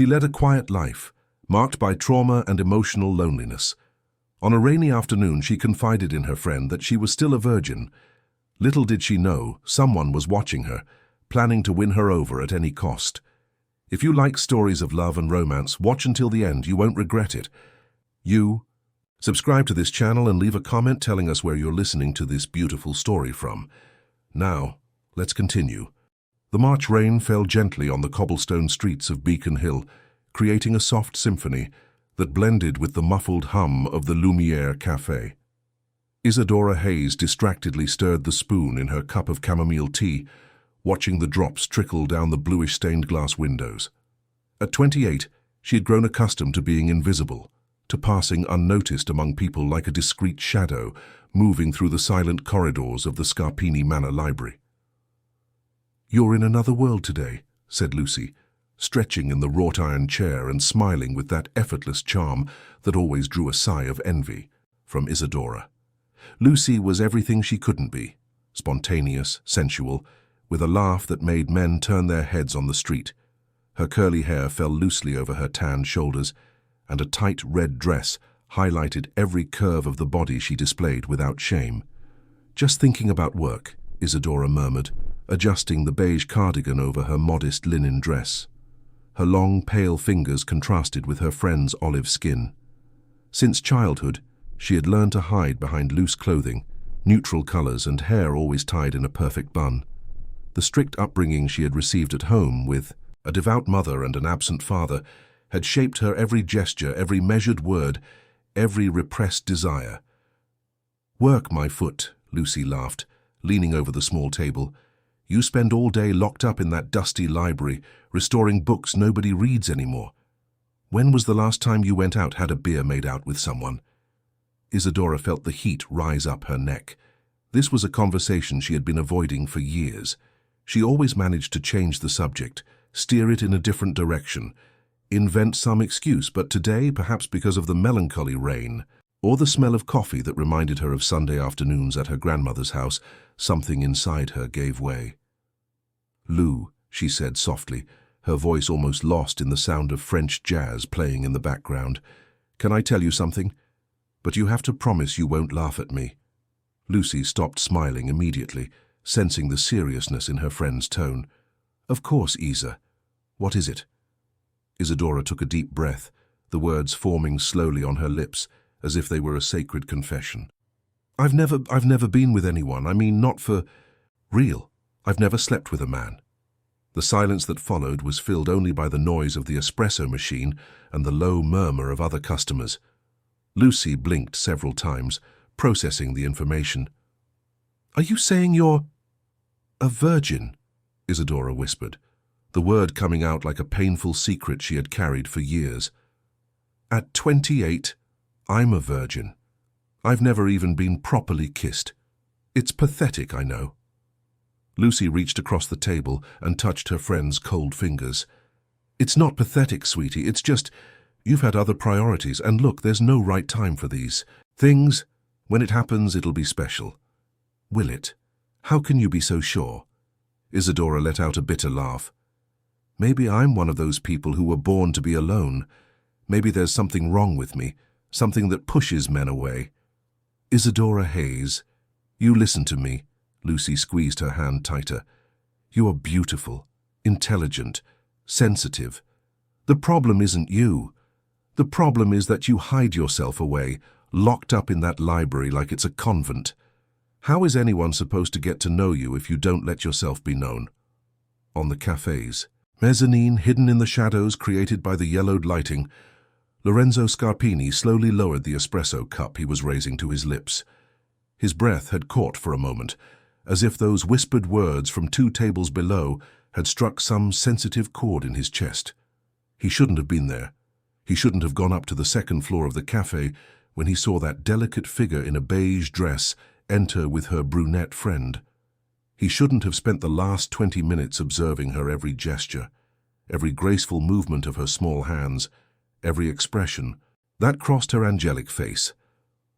She led a quiet life, marked by trauma and emotional loneliness. On a rainy afternoon, she confided in her friend that she was still a virgin. Little did she know, someone was watching her, planning to win her over at any cost. If you like stories of love and romance, watch until the end. You won't regret it. Subscribe to this channel and leave a comment telling us where you're listening to this beautiful story from. Now, let's continue. The March rain fell gently on the cobblestone streets of Beacon Hill, creating a soft symphony that blended with the muffled hum of the Lumiere Café. Isadora Hayes distractedly stirred the spoon in her cup of chamomile tea, watching the drops trickle down the bluish stained glass windows. At 28, she had grown accustomed to being invisible, to passing unnoticed among people like a discreet shadow moving through the silent corridors of the Scarpini Manor Library. "You're in another world today," said Lucy, stretching in the wrought-iron chair and smiling with that effortless charm that always drew a sigh of envy from Isadora. Lucy was everything she couldn't be, spontaneous, sensual, with a laugh that made men turn their heads on the street. Her curly hair fell loosely over her tanned shoulders, and a tight red dress highlighted every curve of the body she displayed without shame. "Just thinking about work," Isadora murmured, adjusting the beige cardigan over her modest linen dress. Her long, pale fingers contrasted with her friend's olive skin. Since childhood, she had learned to hide behind loose clothing, neutral colors, and hair always tied in a perfect bun. The strict upbringing she had received at home, with a devout mother and an absent father, had shaped her every gesture, every measured word, every repressed desire. "Work, my foot," Lucy laughed, leaning over the small table. "You spend all day locked up in that dusty library, restoring books nobody reads anymore. When was the last time you went out, had a beer made out with someone?" Isadora felt the heat rise up her neck. This was a conversation she had been avoiding for years. She always managed to change the subject, steer it in a different direction, invent some excuse, but today, perhaps because of the melancholy rain, or the smell of coffee that reminded her of Sunday afternoons at her grandmother's house, something inside her gave way. "Lou," she said softly, her voice almost lost in the sound of French jazz playing in the background, "can I tell you something? But you have to promise you won't laugh at me." Lucy stopped smiling immediately, sensing the seriousness in her friend's tone. "Of course, Isa. What is it?" Isadora took a deep breath, the words forming slowly on her lips, as if they were a sacred confession. I've never been with anyone. I mean, not for real. I've never slept with a man." The silence that followed was filled only by the noise of the espresso machine and the low murmur of other customers. Lucy blinked several times, processing the information. "Are you saying you're a virgin?" Isadora whispered, the word coming out like a painful secret she had carried for years. "At 28, I'm a virgin. I've never even been properly kissed. It's pathetic, I know." Lucy reached across the table and touched her friend's cold fingers. "It's not pathetic, sweetie. It's just, you've had other priorities, and look, there's no right time for these things. When it happens, it'll be special." "Will it? How can you be so sure?" Isadora let out a bitter laugh. "Maybe I'm one of those people who were born to be alone. Maybe there's something wrong with me, something that pushes men away." "Isadora Hayes, you listen to me." Lucy squeezed her hand tighter. "You are beautiful, intelligent, sensitive. The problem isn't you. The problem is that you hide yourself away, locked up in that library like it's a convent. How is anyone supposed to get to know you if you don't let yourself be known?" On the cafes, mezzanine hidden in the shadows created by the yellowed lighting, Lorenzo Scarpini slowly lowered the espresso cup he was raising to his lips. His breath had caught for a moment, as if those whispered words from 2 tables below had struck some sensitive chord in his chest. He shouldn't have been there. He shouldn't have gone up to the 2nd floor of the cafe when he saw that delicate figure in a beige dress enter with her brunette friend. He shouldn't have spent the last 20 minutes observing her every gesture, every graceful movement of her small hands, every expression. That crossed her angelic face.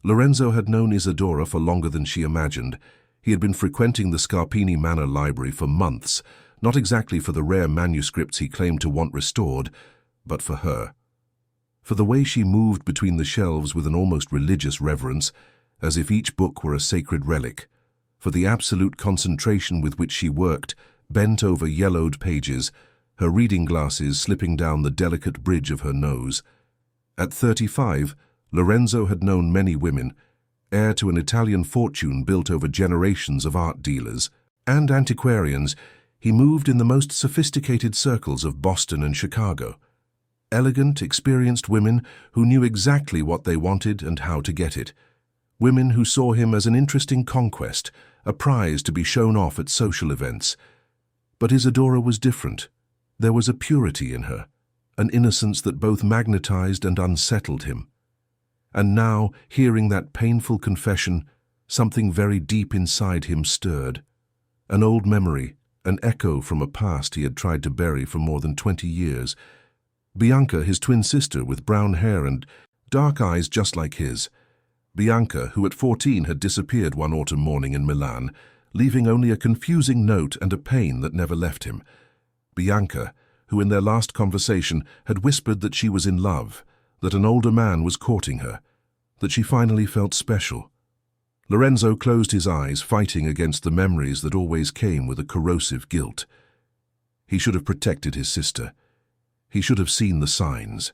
Lorenzo had known Isadora for longer than she imagined. He had been frequenting the Scarpini Manor Library for months, not exactly for the rare manuscripts he claimed to want restored, but for her. For the way she moved between the shelves with an almost religious reverence, as if each book were a sacred relic. For the absolute concentration with which she worked, bent over yellowed pages, her reading glasses slipping down the delicate bridge of her nose. At 35, Lorenzo had known many women, heir to an Italian fortune built over generations of art dealers and antiquarians. He moved in the most sophisticated circles of Boston and Chicago. Elegant, experienced women who knew exactly what they wanted and how to get it. Women who saw him as an interesting conquest, a prize to be shown off at social events. But Isadora was different. There was a purity in her, an innocence that both magnetized and unsettled him. And now, hearing that painful confession, something very deep inside him stirred. An old memory, an echo from a past he had tried to bury for more than 20 years. Bianca, his twin sister with brown hair and dark eyes just like his. Bianca, who at 14 had disappeared one autumn morning in Milan, leaving only a confusing note and a pain that never left him. Bianca, who in their last conversation had whispered that she was in love, that an older man was courting her, that she finally felt special. Lorenzo closed his eyes, fighting against the memories that always came with a corrosive guilt. He should have protected his sister. He should have seen the signs.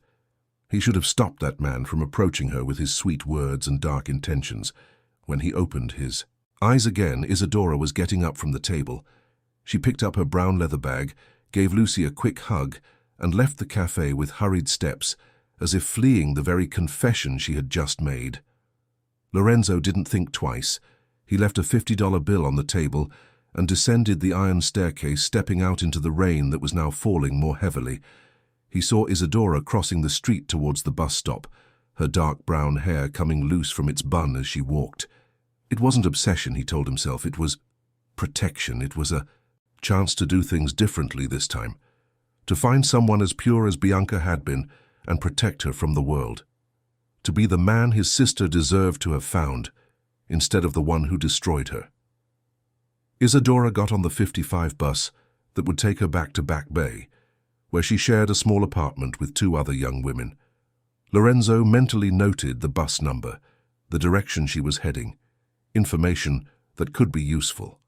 He should have stopped that man from approaching her with his sweet words and dark intentions. When he opened his eyes again, Isadora was getting up from the table. She picked up her brown leather bag, gave Lucy a quick hug, and left the cafe with hurried steps, as if fleeing the very confession she had just made. Lorenzo didn't think twice. He left a $50 bill on the table and descended the iron staircase, stepping out into the rain that was now falling more heavily. He saw Isadora crossing the street towards the bus stop, her dark brown hair coming loose from its bun as she walked. It wasn't obsession, he told himself. It was protection. It was a chance to do things differently this time, to find someone as pure as Bianca had been and protect her from the world, to be the man his sister deserved to have found, instead of the one who destroyed her. Isadora got on the 55 bus that would take her back to Back Bay, where she shared a small apartment with 2 other young women. Lorenzo mentally noted the bus number, the direction she was heading, information that could be useful.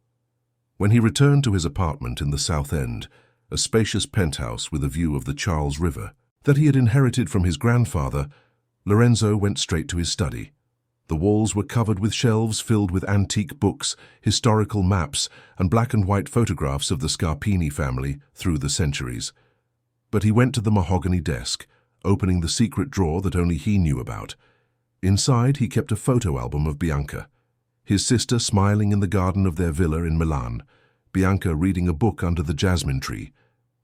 When he returned to his apartment in the South End, a spacious penthouse with a view of the Charles River that he had inherited from his grandfather, Lorenzo went straight to his study. The walls were covered with shelves filled with antique books, historical maps, and black and white photographs of the Scarpini family through the centuries. But he went to the mahogany desk, opening the secret drawer that only he knew about. Inside, he kept a photo album of Bianca, his sister smiling in the garden of their villa in Milan, Bianca reading a book under the jasmine tree,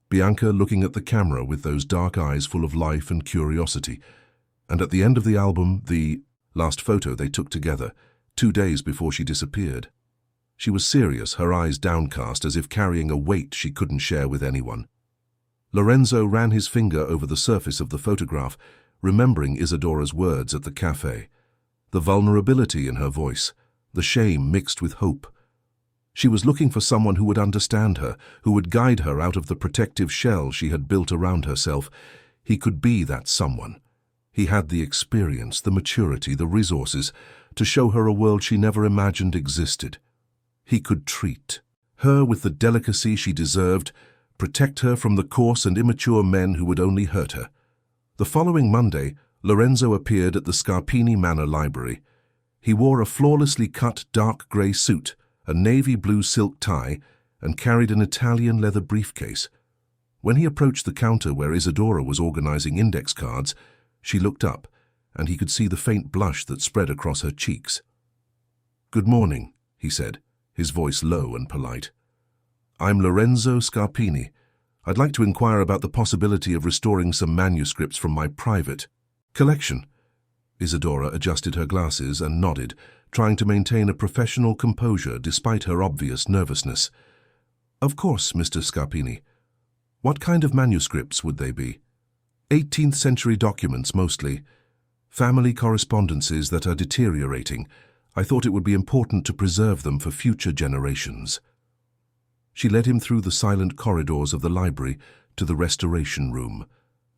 Bianca looking at the camera with those dark eyes full of life and curiosity. And at the end of the album, the last photo they took together, 2 days before she disappeared. She was serious, her eyes downcast, as if carrying a weight she couldn't share with anyone. Lorenzo ran his finger over the surface of the photograph, remembering Isadora's words at the cafe. The vulnerability in her voice, the shame mixed with hope. She was looking for someone who would understand her, who would guide her out of the protective shell she had built around herself. He could be that someone. He had the experience, the maturity, the resources to show her a world she never imagined existed. He could treat her with the delicacy she deserved, protect her from the coarse and immature men who would only hurt her. The following Monday, Lorenzo appeared at the Scarpini Manor Library. He wore a flawlessly cut dark grey suit, a navy blue silk tie, and carried an Italian leather briefcase. When he approached the counter where Isadora was organizing index cards, she looked up, and he could see the faint blush that spread across her cheeks. "Good morning," he said, his voice low and polite. "I'm Lorenzo Scarpini. I'd like to inquire about the possibility of restoring some manuscripts from my private collection." Isadora adjusted her glasses and nodded, trying to maintain a professional composure despite her obvious nervousness. "Of course, Mr. Scarpini. What kind of manuscripts would they be?" 18th century documents, mostly. Family correspondences that are deteriorating. I thought it would be important to preserve them for future generations. She led him through the silent corridors of the library to the restoration room.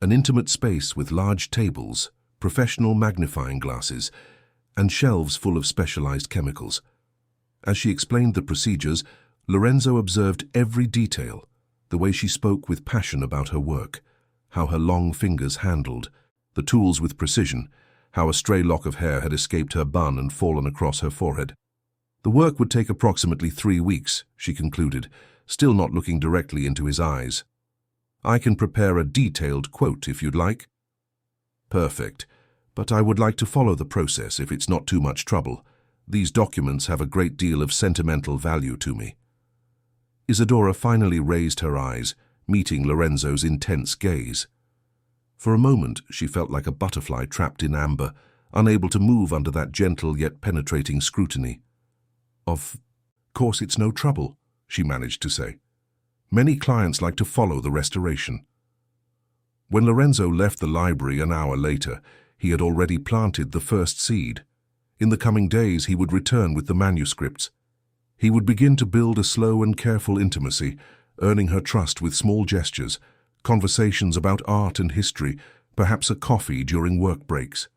An intimate space with large tables, professional magnifying glasses, and shelves full of specialized chemicals. As she explained the procedures, Lorenzo observed every detail, the way she spoke with passion about her work, how her long fingers handled the tools with precision, how a stray lock of hair had escaped her bun and fallen across her forehead. The work would take approximately 3 weeks, she concluded, still not looking directly into his eyes. "I can prepare a detailed quote if you'd like." "Perfect, but I would like to follow the process if it's not too much trouble. These documents have a great deal of sentimental value to me." Isadora finally raised her eyes, meeting Lorenzo's intense gaze. For a moment, she felt like a butterfly trapped in amber, unable to move under that gentle yet penetrating scrutiny. "Of course it's no trouble," she managed to say. "Many clients like to follow the restoration." When Lorenzo left the library an hour later, he had already planted the first seed. In the coming days, he would return with the manuscripts. He would begin to build a slow and careful intimacy, earning her trust with small gestures, conversations about art and history, perhaps a coffee during work breaks.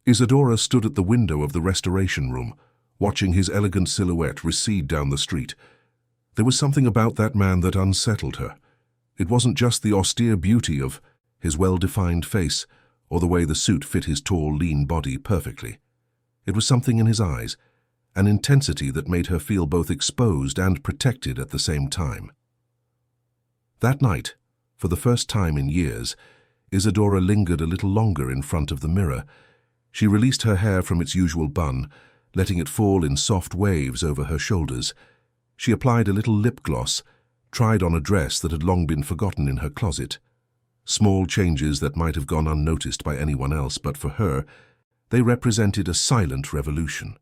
Isadora stood at the window of the restoration room, watching his elegant silhouette recede down the street. There was something about that man that unsettled her. It wasn't just the austere beauty of his well-defined face or the way the suit fit his tall, lean body perfectly. It was something in his eyes, an intensity that made her feel both exposed and protected at the same time. That night, for the first time in years, Isadora lingered a little longer in front of the mirror. She released her hair from its usual bun, letting it fall in soft waves over her shoulders. She applied a little lip gloss, tried on a dress that had long been forgotten in her closet. Small changes that might have gone unnoticed by anyone else, but for her, they represented a silent revolution.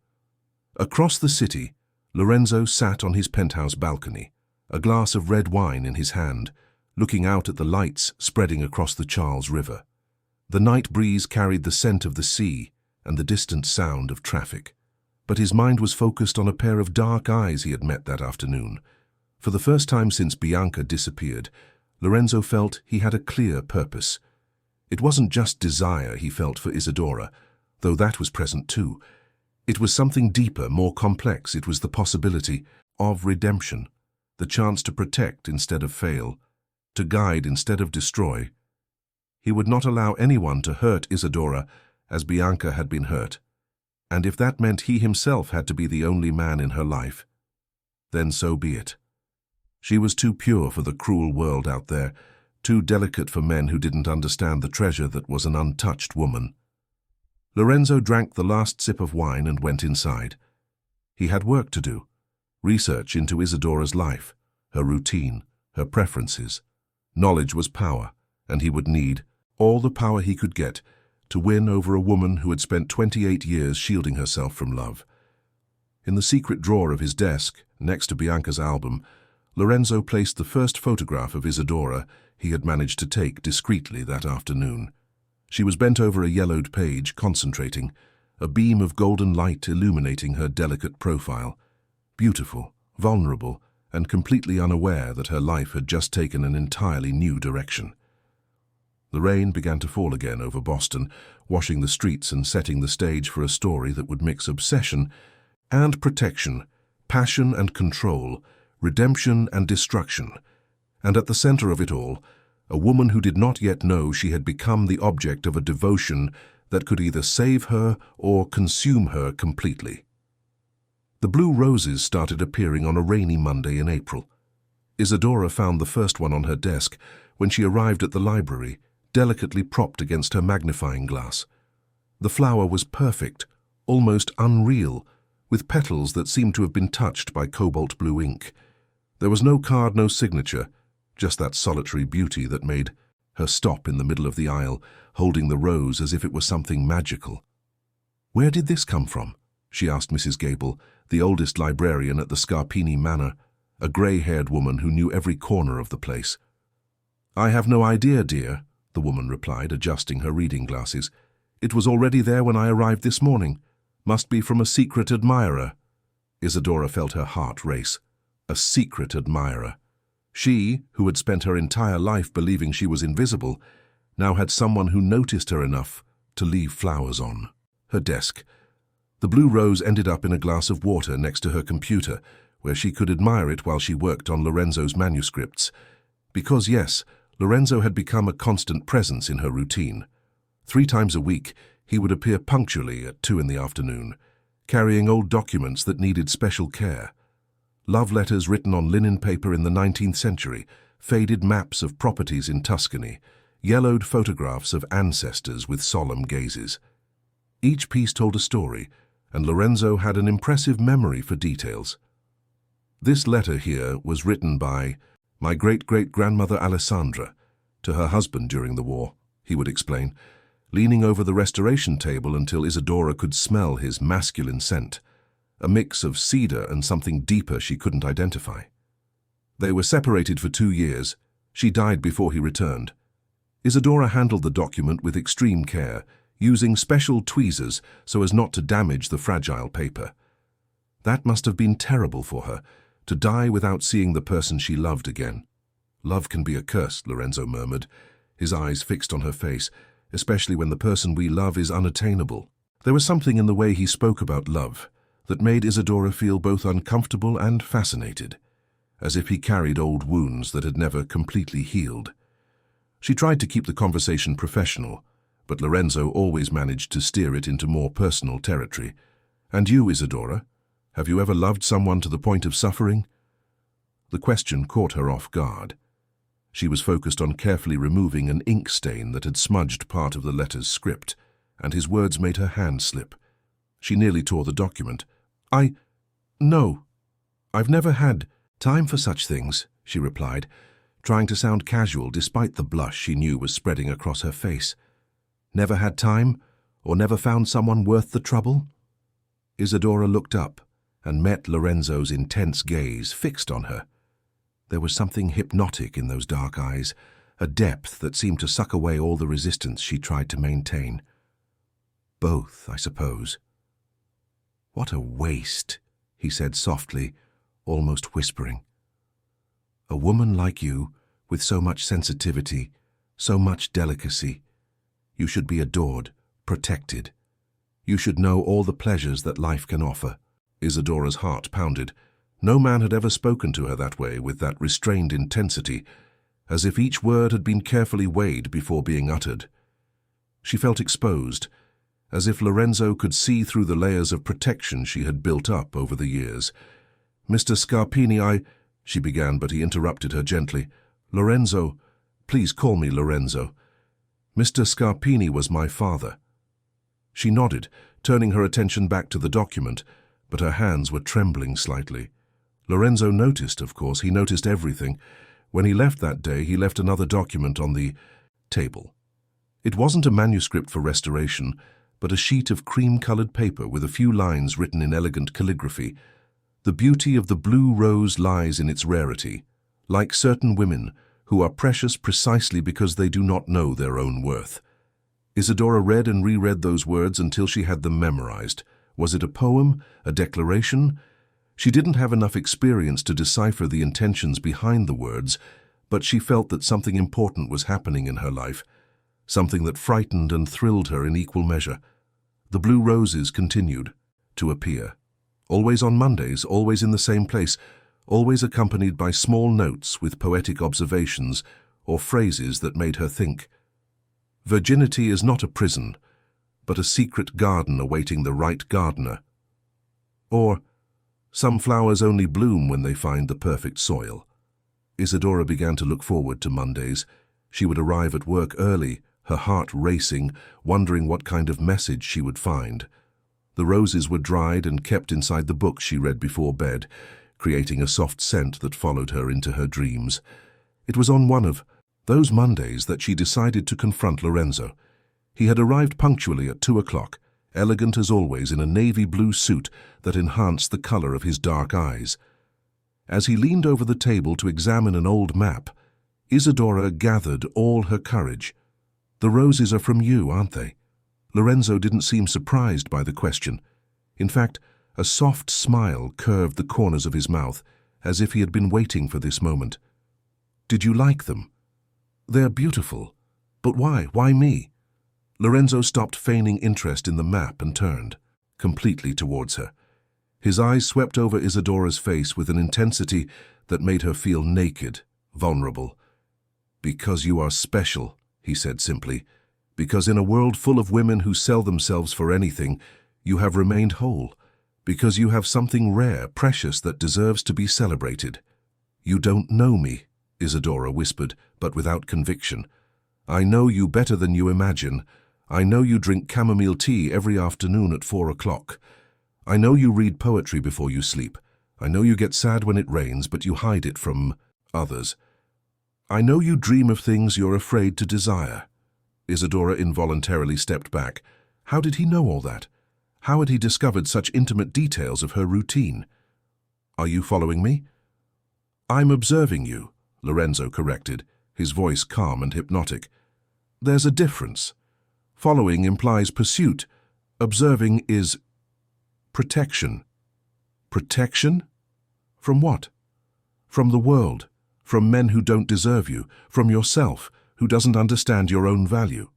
Across the city, Lorenzo sat on his penthouse balcony, a glass of red wine in his hand, looking out at the lights spreading across the Charles River. The night breeze carried the scent of the sea and the distant sound of traffic. But his mind was focused on a pair of dark eyes he had met that afternoon. For the first time since Bianca disappeared, Lorenzo felt he had a clear purpose. It wasn't just desire he felt for Isadora, though that was present too. It was something deeper, more complex. It was the possibility of redemption, the chance to protect instead of fail, to guide instead of destroy. He would not allow anyone to hurt Isadora as Bianca had been hurt. And if that meant he himself had to be the only man in her life, then so be it. She was too pure for the cruel world out there, too delicate for men who didn't understand the treasure that was an untouched woman. Lorenzo drank the last sip of wine and went inside. He had work to do, research into Isadora's life, her routine, her preferences. Knowledge was power, and he would need all the power he could get to win over a woman who had spent 28 years shielding herself from love. In the secret drawer of his desk, next to Bianca's album, Lorenzo placed the first photograph of Isadora he had managed to take discreetly that afternoon. She was bent over a yellowed page, concentrating, a beam of golden light illuminating her delicate profile. Beautiful, vulnerable, and completely unaware that her life had just taken an entirely new direction. The rain began to fall again over Boston, washing the streets and setting the stage for a story that would mix obsession and protection, passion and control, redemption and destruction. And at the center of it all, a woman who did not yet know she had become the object of a devotion that could either save her or consume her completely. The blue roses started appearing on a rainy Monday in April. Isadora found the first one on her desk when she arrived at the library, delicately propped against her magnifying glass. The flower was perfect, almost unreal, with petals that seemed to have been touched by cobalt blue ink. There was no card, no signature, just that solitary beauty that made her stop in the middle of the aisle, holding the rose as if it was something magical. "Where did this come from?" she asked Mrs. Gable, the oldest librarian at the Scarpini Manor, a grey-haired woman who knew every corner of the place. "I have no idea, dear," the woman replied, adjusting her reading glasses. "It was already there when I arrived this morning. Must be from a secret admirer." Isadora felt her heart race. A secret admirer. She, who had spent her entire life believing she was invisible, now had someone who noticed her enough to leave flowers on her desk. The blue rose ended up in a glass of water next to her computer, where she could admire it while she worked on Lorenzo's manuscripts. Because, yes, Lorenzo had become a constant presence in her routine. 3 times a week, he would appear punctually at 2 in the afternoon, carrying old documents that needed special care. Love letters written on linen paper in the 19th century, faded maps of properties in Tuscany, yellowed photographs of ancestors with solemn gazes. Each piece told a story, and Lorenzo had an impressive memory for details. This letter here was written by my great-great-grandmother Alessandra to her husband during the war, he would explain, leaning over the restoration table until Isadora could smell his masculine scent, a mix of cedar and something deeper she couldn't identify. They were separated for 2 years. She died before he returned. Isadora handled the document with extreme care, using special tweezers so as not to damage the fragile paper. That must have been terrible for her, to die without seeing the person she loved again. Love can be a curse, Lorenzo murmured, his eyes fixed on her face, especially when the person we love is unattainable. There was something in the way he spoke about love that made Isadora feel both uncomfortable and fascinated, as if he carried old wounds that had never completely healed. She tried to keep the conversation professional, but Lorenzo always managed to steer it into more personal territory. And you, Isadora? Have you ever loved someone to the point of suffering? The question caught her off guard. She was focused on carefully removing an ink stain that had smudged part of the letter's script, and his words made her hand slip. She nearly tore the document. No, I've never had time for such things, she replied, trying to sound casual despite the blush she knew was spreading across her face. Never had time, or never found someone worth the trouble? Isadora looked up and met Lorenzo's intense gaze fixed on her. There was something hypnotic in those dark eyes, a depth that seemed to suck away all the resistance she tried to maintain. Both, I suppose. What a waste, he said softly, almost whispering. A woman like you, with so much sensitivity, so much delicacy. You should be adored, protected. You should know all the pleasures that life can offer. Isadora's heart pounded. No man had ever spoken to her that way, with that restrained intensity, as if each word had been carefully weighed before being uttered. She felt exposed, as if Lorenzo could see through the layers of protection she had built up over the years. Mr. Scarpini, she began, but he interrupted her gently. Lorenzo, please call me Lorenzo. Mr. Scarpini was my father. She nodded, turning her attention back to the document, but her hands were trembling slightly. Lorenzo noticed, of course, he noticed everything. When he left that day, he left another document on the table. It wasn't a manuscript for restoration, but a sheet of cream-colored paper with a few lines written in elegant calligraphy. The beauty of the blue rose lies in its rarity, like certain women who are precious precisely because they do not know their own worth. Isadora read and reread those words until she had them memorized. Was it a poem, a declaration? She didn't have enough experience to decipher the intentions behind the words, but she felt that something important was happening in her life, something that frightened and thrilled her in equal measure. The blue roses continued to appear. Always on Mondays, always in the same place, always accompanied by small notes with poetic observations or phrases that made her think. Virginity is not a prison, but a secret garden awaiting the right gardener. Or, some flowers only bloom when they find the perfect soil. Isadora began to look forward to Mondays. She would arrive at work early, her heart racing, wondering what kind of message she would find. The roses were dried and kept inside the books she read before bed, creating a soft scent that followed her into her dreams. It was on one of those Mondays that she decided to confront Lorenzo. He had arrived punctually at 2 o'clock, elegant as always in a navy blue suit that enhanced the color of his dark eyes. As he leaned over the table to examine an old map, Isadora gathered all her courage. The roses are from you, aren't they? Lorenzo didn't seem surprised by the question. In fact, a soft smile curved the corners of his mouth, as if he had been waiting for this moment. Did you like them? They're beautiful. But why? Why me? Lorenzo stopped feigning interest in the map and turned, completely towards her. His eyes swept over Isadora's face with an intensity that made her feel naked, vulnerable. "Because you are special," he said simply. "Because in a world full of women who sell themselves for anything, you have remained whole. Because you have something rare, precious, that deserves to be celebrated." "You don't know me," Isadora whispered, but without conviction. "I know you better than you imagine. I know you drink chamomile tea every afternoon at 4 o'clock. I know you read poetry before you sleep. I know you get sad when it rains, but you hide it from others. I know you dream of things you're afraid to desire." Isadora involuntarily stepped back. How did he know all that? How had he discovered such intimate details of her routine? "Are you following me?" "I'm observing you," Lorenzo corrected, his voice calm and hypnotic. "There's a difference. Following implies pursuit. Observing is protection." "Protection? From what?" "From the world, from men who don't deserve you, from yourself, who doesn't understand your own value."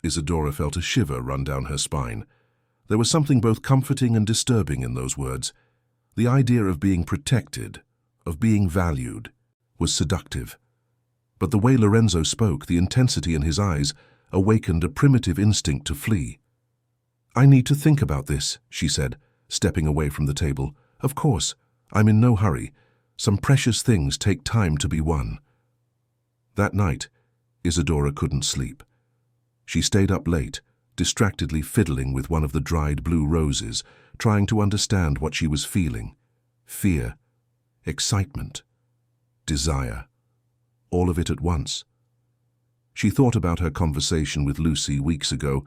Isadora felt a shiver run down her spine. There was something both comforting and disturbing in those words. The idea of being protected, of being valued, was seductive. But the way Lorenzo spoke, the intensity in his eyes, awakened a primitive instinct to flee. "I need to think about this," she said, stepping away from the table. "Of course, I'm in no hurry. Some precious things take time to be won." That night, Isadora couldn't sleep. She stayed up late, distractedly fiddling with one of the dried blue roses, trying to understand what she was feeling. Fear, excitement, desire, all of it at once. She thought about her conversation with Lucy weeks ago,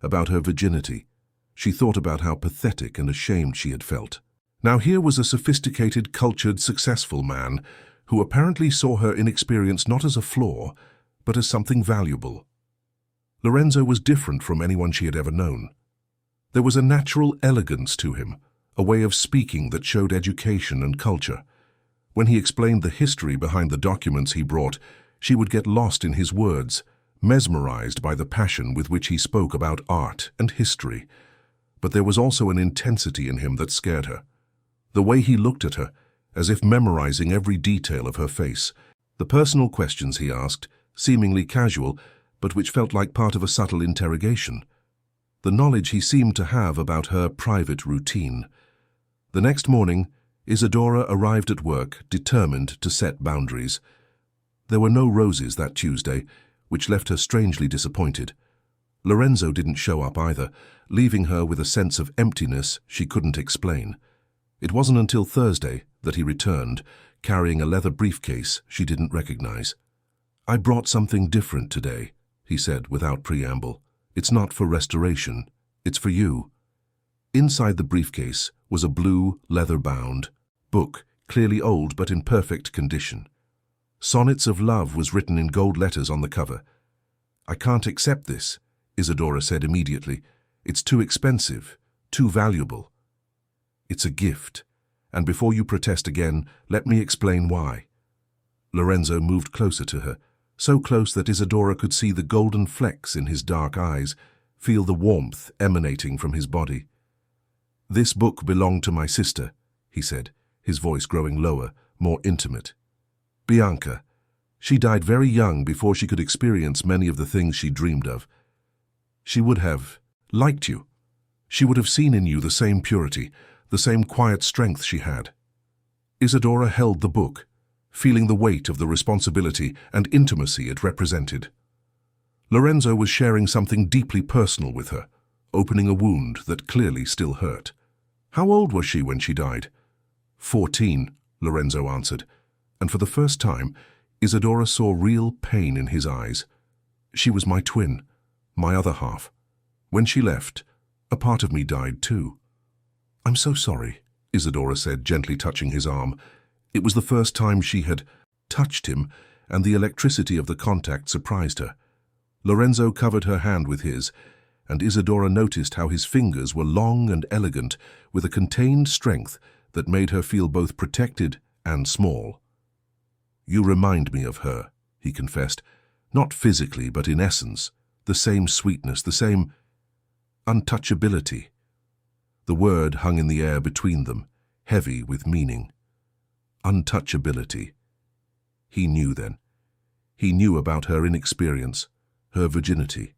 about her virginity. She thought about how pathetic and ashamed she had felt. Now here was a sophisticated, cultured, successful man who apparently saw her inexperience not as a flaw, but as something valuable. Lorenzo was different from anyone she had ever known. There was a natural elegance to him, a way of speaking that showed education and culture. When he explained the history behind the documents he brought, she would get lost in his words, mesmerized by the passion with which he spoke about art and history. But there was also an intensity in him that scared her. The way he looked at her, as if memorizing every detail of her face. The personal questions he asked, seemingly casual, but which felt like part of a subtle interrogation. The knowledge he seemed to have about her private routine. The next morning, Isadora arrived at work, determined to set boundaries. There were no roses that Tuesday, which left her strangely disappointed. Lorenzo didn't show up either, leaving her with a sense of emptiness she couldn't explain. It wasn't until Thursday that he returned, carrying a leather briefcase she didn't recognize. "I brought something different today," he said without preamble. "It's not for restoration, it's for you." Inside the briefcase was a blue, leather-bound book, clearly old but in perfect condition. Sonnets of Love was written in gold letters on the cover. "I can't accept this," Isadora said immediately. "It's too expensive, too valuable." "It's a gift, and before you protest again, let me explain why." Lorenzo moved closer to her, so close that Isadora could see the golden flecks in his dark eyes, feel the warmth emanating from his body. "This book belonged to my sister," he said, his voice growing lower, more intimate. "Bianca. She died very young before she could experience many of the things she dreamed of. She would have liked you. She would have seen in you the same purity, the same quiet strength she had." Isadora held the book, feeling the weight of the responsibility and intimacy it represented. Lorenzo was sharing something deeply personal with her, opening a wound that clearly still hurt. "How old was she when she died?" 14, Lorenzo answered, and for the first time, Isadora saw real pain in his eyes. "She was my twin, my other half. When she left, a part of me died too." "I'm so sorry," Isadora said, gently touching his arm. It was the first time she had touched him, and the electricity of the contact surprised her. Lorenzo covered her hand with his, and Isadora noticed how his fingers were long and elegant, with a contained strength that made her feel both protected and small. "You remind me of her," he confessed, Not physically, but in essence, the same sweetness, the same untouchability. The word hung in the air between them, heavy with meaning. Untouchability. He knew then. He knew about her inexperience, her virginity.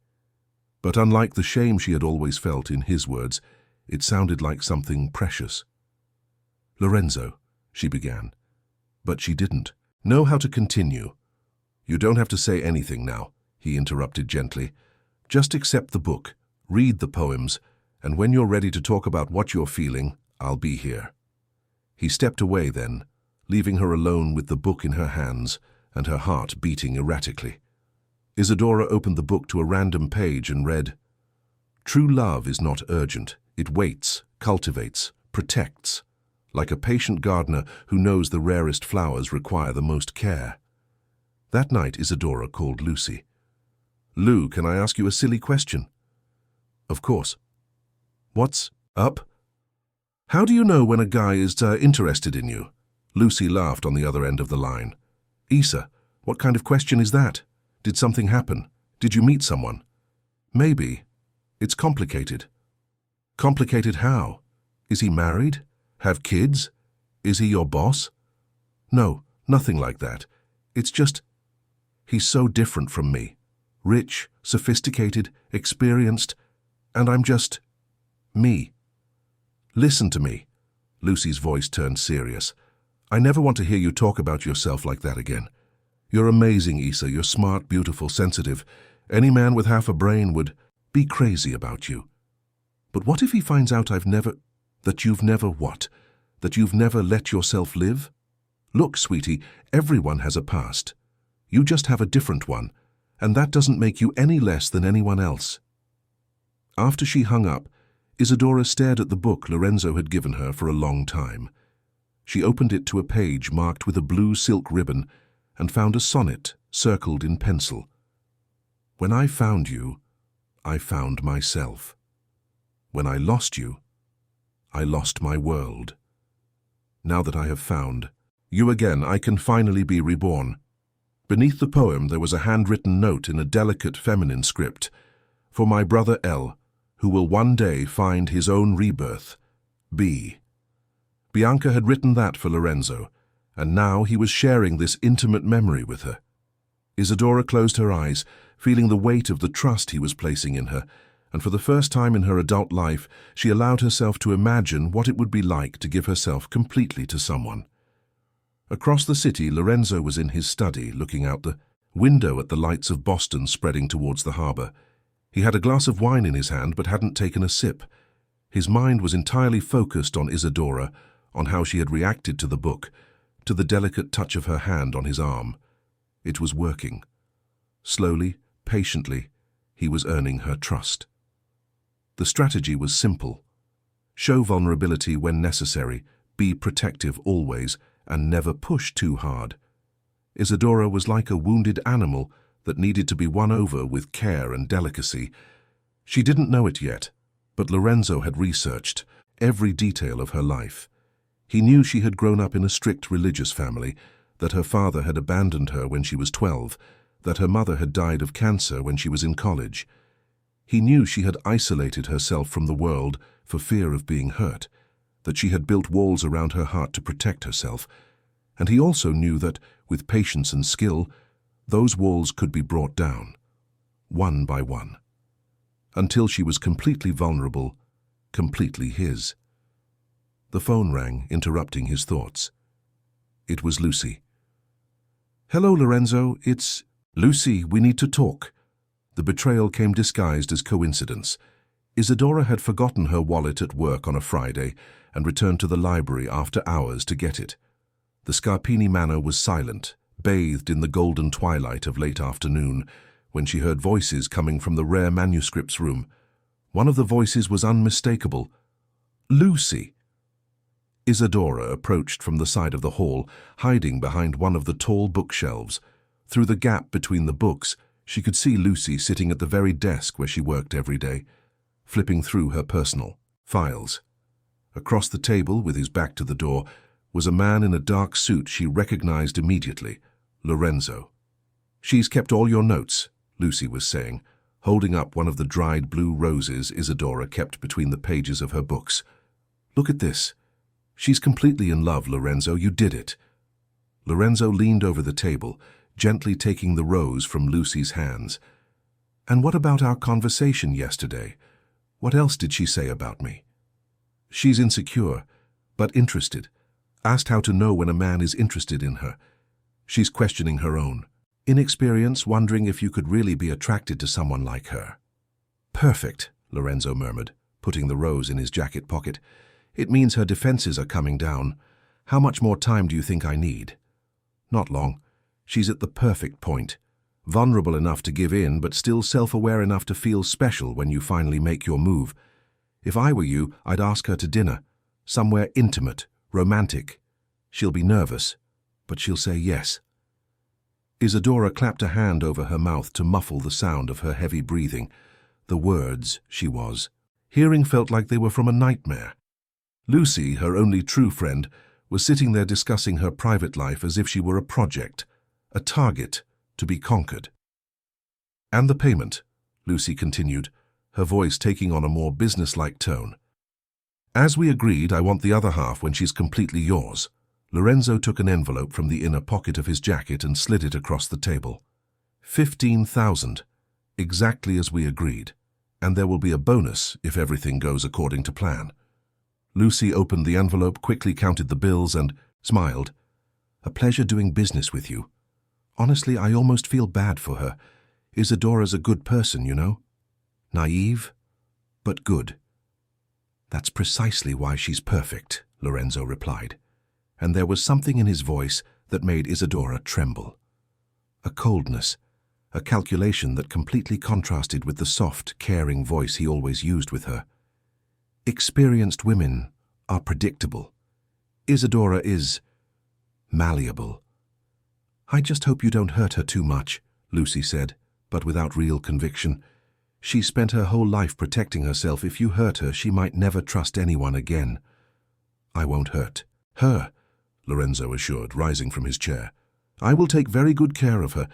But unlike the shame she had always felt, in his words, it sounded like something precious. "Lorenzo," she began. But she didn't know how to continue. "You don't have to say anything now," he interrupted gently. "Just accept the book, read the poems, and when you're ready to talk about what you're feeling, I'll be here." He stepped away then, leaving her alone with the book in her hands and her heart beating erratically. Isadora opened the book to a random page and read, "True love is not urgent. It waits, cultivates, protects, like a patient gardener who knows the rarest flowers require the most care." That night, Isadora called Lucy. "Lou, can I ask you a silly question?" "Of course." "What's up?" "How do you know when a guy is interested in you?" Lucy laughed on the other end of the line. "Isa, what kind of question is that? Did something happen? Did you meet someone?" "Maybe. It's complicated." "Complicated how? Is he married? Have kids? Is he your boss?" "No, nothing like that. It's just, he's so different from me. Rich, sophisticated, experienced, and I'm just me." "Listen to me." Lucy's voice turned serious. "I never want to hear you talk about yourself like that again. You're amazing, Isa. You're smart, beautiful, sensitive. Any man with half a brain would be crazy about you. But what if he finds out that you've never what? That you've never let yourself live? Look, sweetie, everyone has a past. You just have a different one, and that doesn't make you any less than anyone else." After she hung up, Isadora stared at the book Lorenzo had given her for a long time. She opened it to a page marked with a blue silk ribbon and found a sonnet circled in pencil. "When I found you, I found myself. When I lost you, I lost my world. Now that I have found you again, I can finally be reborn." Beneath the poem there was a handwritten note in a delicate feminine script. "For my brother L, who will one day find his own rebirth, B." Bianca had written that for Lorenzo, and now he was sharing this intimate memory with her. Isadora closed her eyes, feeling the weight of the trust he was placing in her, and for the first time in her adult life, she allowed herself to imagine what it would be like to give herself completely to someone. Across the city, Lorenzo was in his study, looking out the window at the lights of Boston spreading towards the harbor. He had a glass of wine in his hand but hadn't taken a sip. His mind was entirely focused on Isadora, on how she had reacted to the book, to the delicate touch of her hand on his arm. It was working. Slowly, patiently, he was earning her trust. The strategy was simple. Show vulnerability when necessary, be protective always, and never push too hard. Isadora was like a wounded animal that needed to be won over with care and delicacy. She didn't know it yet, but Lorenzo had researched every detail of her life. He knew she had grown up in a strict religious family, that her father had abandoned her when she was 12, that her mother had died of cancer when she was in college. He knew she had isolated herself from the world for fear of being hurt, that she had built walls around her heart to protect herself, and he also knew that, with patience and skill, those walls could be brought down, one by one, until she was completely vulnerable, completely his. The phone rang, interrupting his thoughts. It was Lucy. "Hello, Lorenzo, it's Lucy, we need to talk." The betrayal came disguised as coincidence. Isadora had forgotten her wallet at work on a Friday and returned to the library after hours to get it. The Scarpini manor was silent, bathed in the golden twilight of late afternoon, when she heard voices coming from the rare manuscripts room. One of the voices was unmistakable. "Lucy!" Isadora approached from the side of the hall, hiding behind one of the tall bookshelves. Through the gap between the books, she could see Lucy sitting at the very desk where she worked every day, flipping through her personal files. Across the table, with his back to the door, was a man in a dark suit she recognized immediately, Lorenzo. She's kept all your notes, Lucy was saying, holding up one of the dried blue roses Isadora kept between the pages of her books. Look at this. She's completely in love, Lorenzo. You did it. Lorenzo leaned over the table, gently taking the rose from Lucy's hands. And what about our conversation yesterday? What else did she say about me? She's insecure, but interested. Asked how to know when a man is interested in her. She's questioning her own inexperience, wondering if you could really be attracted to someone like her. Perfect, Lorenzo murmured, putting the rose in his jacket pocket. It means her defenses are coming down. How much more time do you think I need? Not long. She's at the perfect point. Vulnerable enough to give in, but still self-aware enough to feel special when you finally make your move. If I were you, I'd ask her to dinner. Somewhere intimate, romantic. She'll be nervous, but she'll say yes. Isadora clapped a hand over her mouth to muffle the sound of her heavy breathing. The words she was hearing felt like they were from a nightmare. Lucy, her only true friend, was sitting there discussing her private life as if she were a project, a target to be conquered. And the payment, Lucy continued, her voice taking on a more businesslike tone. As we agreed, I want the other half when she's completely yours. Lorenzo took an envelope from the inner pocket of his jacket and slid it across the table. 15,000, exactly as we agreed, and there will be a bonus if everything goes according to plan. Lucy opened the envelope, quickly counted the bills, and smiled. A pleasure doing business with you. Honestly, I almost feel bad for her. Isadora's a good person, you know. Naive, but good. That's precisely why she's perfect, Lorenzo replied, and there was something in his voice that made Isadora tremble. A coldness, a calculation that completely contrasted with the soft, caring voice he always used with her. Experienced women are predictable. Isadora is malleable. I just hope you don't hurt her too much, Lucy said, but without real conviction. She spent her whole life protecting herself. If you hurt her, she might never trust anyone again. I won't hurt her, Lorenzo assured, rising from his chair. I will take very good care of her.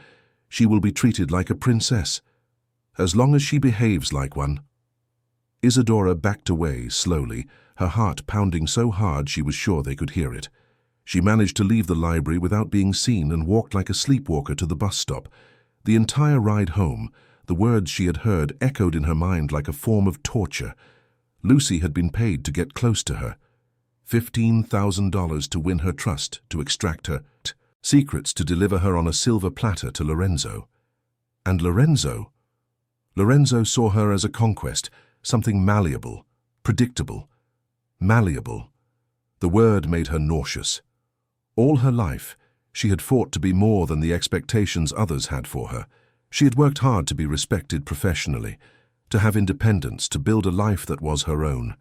She will be treated like a princess, as long as she behaves like one. Isadora backed away slowly, her heart pounding so hard she was sure they could hear it. She managed to leave the library without being seen and walked like a sleepwalker to the bus stop. The entire ride home, the words she had heard echoed in her mind like a form of torture. Lucy had been paid to get close to her. $15,000 to win her trust, to extract her secrets, to deliver her on a silver platter to Lorenzo. And Lorenzo saw her as a conquest, something malleable, predictable. Malleable. The word made her nauseous. All her life, she had fought to be more than the expectations others had for her. She had worked hard to be respected professionally, to have independence, to build a life that was her own.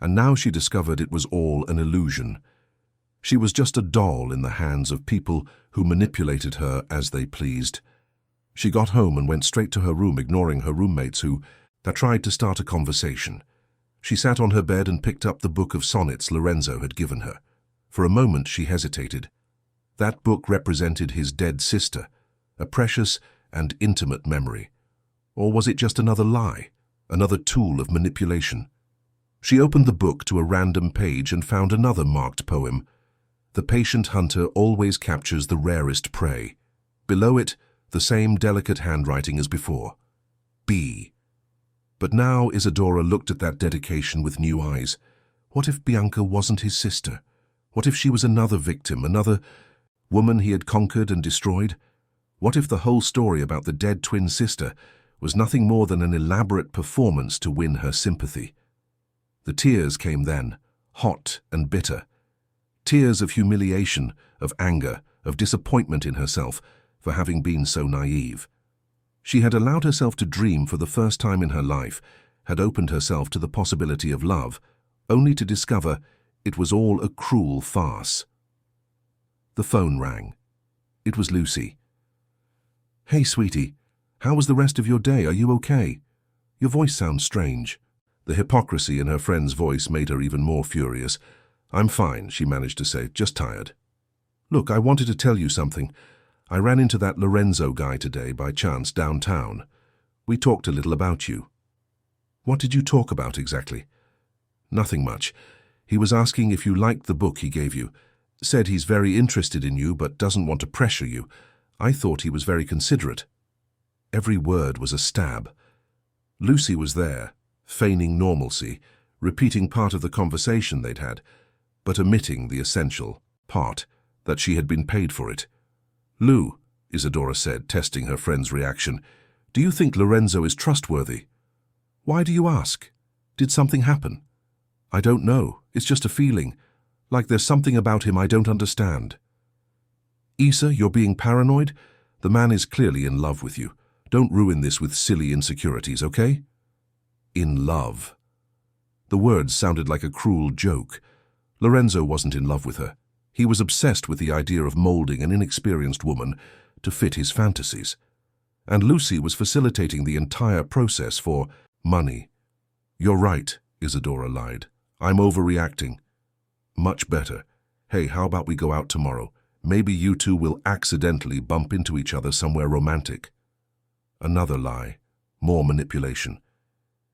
And now she discovered it was all an illusion. She was just a doll in the hands of people who manipulated her as they pleased. She got home and went straight to her room, ignoring her roommates who tried to start a conversation. She sat on her bed and picked up the book of sonnets Lorenzo had given her. For a moment she hesitated. That book represented his dead sister, a precious and intimate memory. Or was it just another lie, another tool of manipulation? She opened the book to a random page and found another marked poem. The patient hunter always captures the rarest prey. Below it, the same delicate handwriting as before. B. But now Isadora looked at that dedication with new eyes. What if Bianca wasn't his sister? What if she was another victim, another woman he had conquered and destroyed? What if the whole story about the dead twin sister was nothing more than an elaborate performance to win her sympathy? The tears came then, hot and bitter. Tears of humiliation, of anger, of disappointment in herself for having been so naive. She had allowed herself to dream for the first time in her life, had opened herself to the possibility of love, only to discover it was all a cruel farce. The phone rang. It was Lucy. Hey, sweetie, how was the rest of your day? Are you okay? Your voice sounds strange. The hypocrisy in her friend's voice made her even more furious. I'm fine, she managed to say, just tired. Look, I wanted to tell you something. I ran into that Lorenzo guy today by chance downtown. We talked a little about you." "What did you talk about exactly?" "Nothing much. He was asking if you liked the book he gave you. Said he's very interested in you but doesn't want to pressure you. I thought he was very considerate." Every word was a stab. Lucy was there, feigning normalcy, repeating part of the conversation they'd had, but omitting the essential part, that she had been paid for it. "Lou," Isadora said, testing her friend's reaction, "do you think Lorenzo is trustworthy?" "Why do you ask? Did something happen?" "I don't know. It's just a feeling. Like there's something about him I don't understand." "Isa, you're being paranoid? The man is clearly in love with you. Don't ruin this with silly insecurities, okay?" In love. The words sounded like a cruel joke. Lorenzo wasn't in love with her. He was obsessed with the idea of molding an inexperienced woman to fit his fantasies. And Lucy was facilitating the entire process for money. "You're right," Isadora lied. "I'm overreacting." "Much better. Hey, how about we go out tomorrow? Maybe you two will accidentally bump into each other somewhere romantic." Another lie. More manipulation.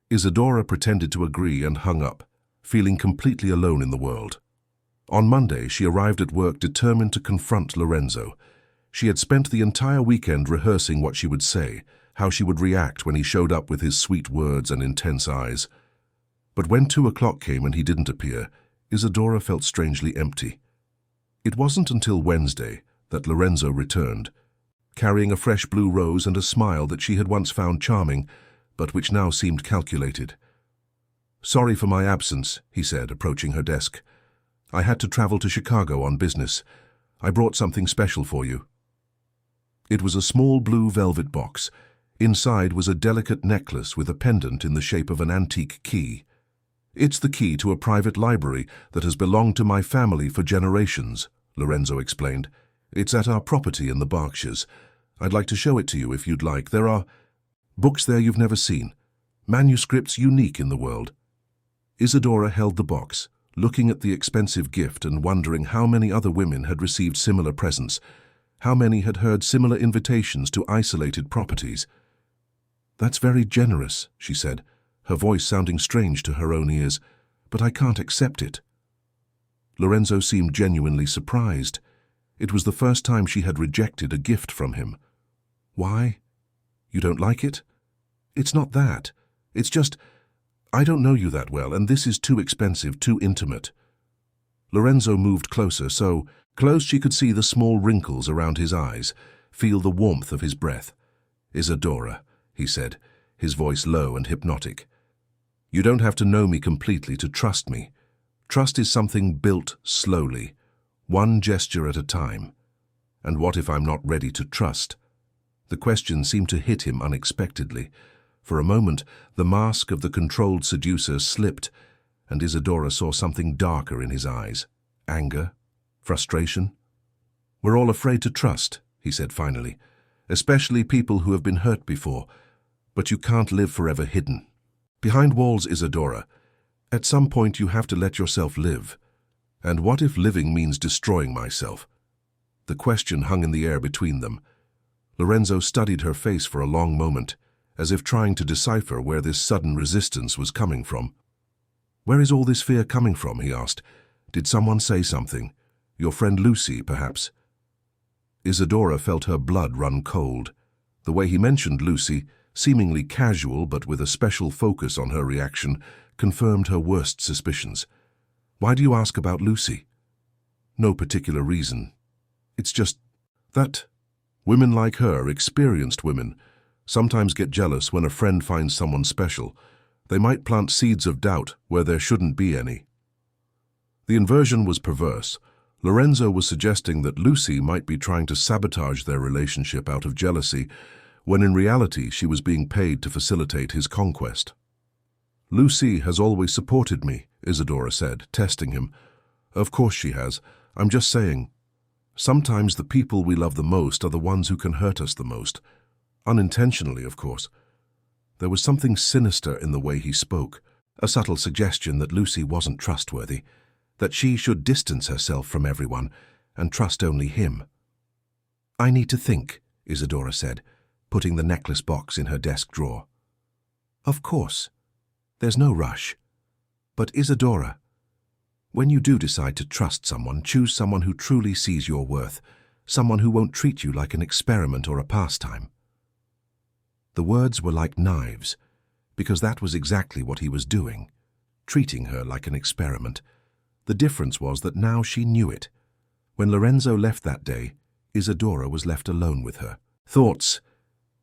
Isadora pretended to agree and hung up, feeling completely alone in the world. On Monday, she arrived at work determined to confront Lorenzo. She had spent the entire weekend rehearsing what she would say, how she would react when he showed up with his sweet words and intense eyes. But when 2 o'clock came and he didn't appear, Isadora felt strangely empty. It wasn't until Wednesday that Lorenzo returned, carrying a fresh blue rose and a smile that she had once found charming, but which now seemed calculated. "Sorry for my absence," he said, approaching her desk. "I had to travel to Chicago on business. I brought something special for you." It was a small blue velvet box. Inside was a delicate necklace with a pendant in the shape of an antique key. "It's the key to a private library that has belonged to my family for generations," Lorenzo explained. "It's at our property in the Berkshires. I'd like to show it to you if you'd like. There are books there you've never seen, manuscripts unique in the world." Isadora held the box, looking at the expensive gift and wondering how many other women had received similar presents, how many had heard similar invitations to isolated properties. "That's very generous," she said, her voice sounding strange to her own ears, "but I can't accept it." Lorenzo seemed genuinely surprised. It was the first time she had rejected a gift from him. "Why? You don't like it?" "It's not that. It's just, I don't know you that well, and this is too expensive, too intimate." Lorenzo moved closer, so close she could see the small wrinkles around his eyes, feel the warmth of his breath. "Isadora," he said, his voice low and hypnotic. "You don't have to know me completely to trust me. Trust is something built slowly, one gesture at a time. And what if I'm not ready to trust?" The question seemed to hit him unexpectedly. For a moment, the mask of the controlled seducer slipped, and Isadora saw something darker in his eyes. Anger? Frustration? "We're all afraid to trust," he said finally, "especially people who have been hurt before. But you can't live forever hidden. Behind walls, Isadora. At some point you have to let yourself live. And what if living means destroying myself?" The question hung in the air between them. Lorenzo studied her face for a long moment, as if trying to decipher where this sudden resistance was coming from. "Where is all this fear coming from?" he asked. "Did someone say something? Your friend Lucy, perhaps?" Isadora felt her blood run cold. The way he mentioned Lucy, seemingly casual but with a special focus on her reaction, confirmed her worst suspicions. "Why do you ask about Lucy?" "No particular reason. It's just that women like her, experienced women, sometimes get jealous when a friend finds someone special. They might plant seeds of doubt where there shouldn't be any." The inversion was perverse. Lorenzo was suggesting that Lucy might be trying to sabotage their relationship out of jealousy, when in reality she was being paid to facilitate his conquest. "Lucy has always supported me," Isadora said, testing him. "Of course she has. I'm just saying, sometimes the people we love the most are the ones who can hurt us the most. Unintentionally, of course." There was something sinister in the way he spoke, a subtle suggestion that Lucy wasn't trustworthy, that she should distance herself from everyone and trust only him. I need to think, Isadora said, putting the necklace box in her desk drawer. Of course. There's no rush. But Isadora, when you do decide to trust someone, choose someone who truly sees your worth, someone who won't treat you like an experiment or a pastime. The words were like knives, because that was exactly what he was doing, treating her like an experiment. The difference was that now she knew it. When Lorenzo left that day, Isadora was left alone with her thoughts.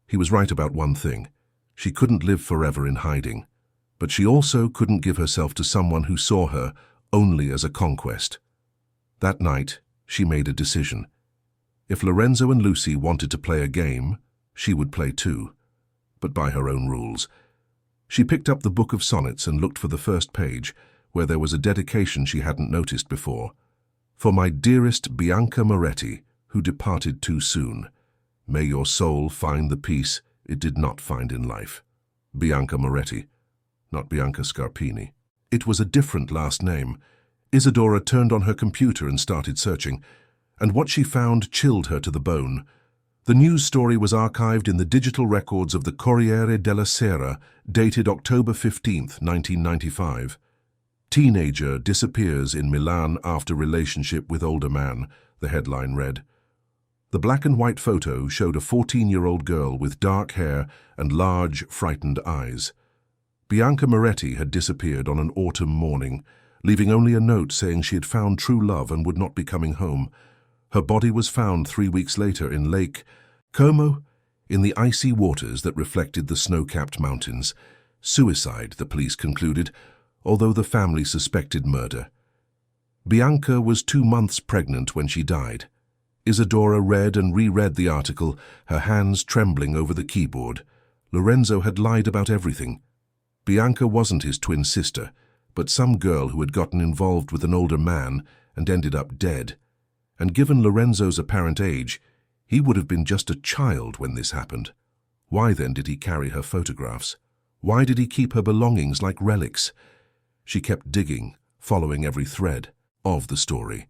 He was right about one thing. She couldn't live forever in hiding. But she also couldn't give herself to someone who saw her only as a conquest. That night, she made a decision. If Lorenzo and Lucy wanted to play a game, she would play too, but by her own rules. She picked up the book of sonnets and looked for the first page, where there was a dedication she hadn't noticed before. For my dearest Bianca Moretti, who departed too soon. May your soul find the peace it did not find in life. Bianca Moretti, not Bianca Scarpini. It was a different last name. Isadora turned on her computer and started searching, and what she found chilled her to the bone. The news story was archived in the digital records of the Corriere della Sera, dated October 15th, 1995. Teenager disappears in Milan after relationship with older man, the headline read. The black and white photo showed a 14-year-old girl with dark hair and large, frightened eyes. Bianca Moretti had disappeared on an autumn morning, leaving only a note saying she had found true love and would not be coming home. Her body was found 3 weeks later in Lake Como, in the icy waters that reflected the snow-capped mountains. Suicide, the police concluded, although the family suspected murder. Bianca was 2 months pregnant when she died. Isadora read and reread the article, her hands trembling over the keyboard. Lorenzo had lied about everything. Bianca wasn't his twin sister, but some girl who had gotten involved with an older man and ended up dead. And given Lorenzo's apparent age, he would have been just a child when this happened. Why then did he carry her photographs? Why did he keep her belongings like relics? She kept digging, following every thread of the story.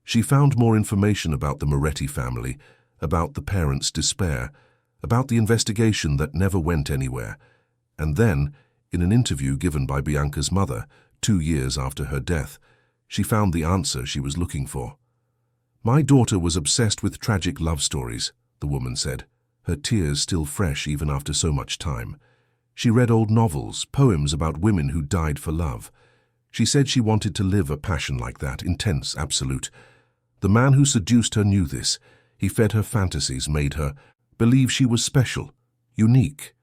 She found more information about the Moretti family, about the parents' despair, about the investigation that never went anywhere. And then, in an interview given by Bianca's mother, 2 years after her death, she found the answer she was looking for. My daughter was obsessed with tragic love stories, the woman said, her tears still fresh even after so much time. She read old novels, poems about women who died for love. She said she wanted to live a passion like that, intense, absolute. The man who seduced her knew this. He fed her fantasies, made her believe she was special, unique.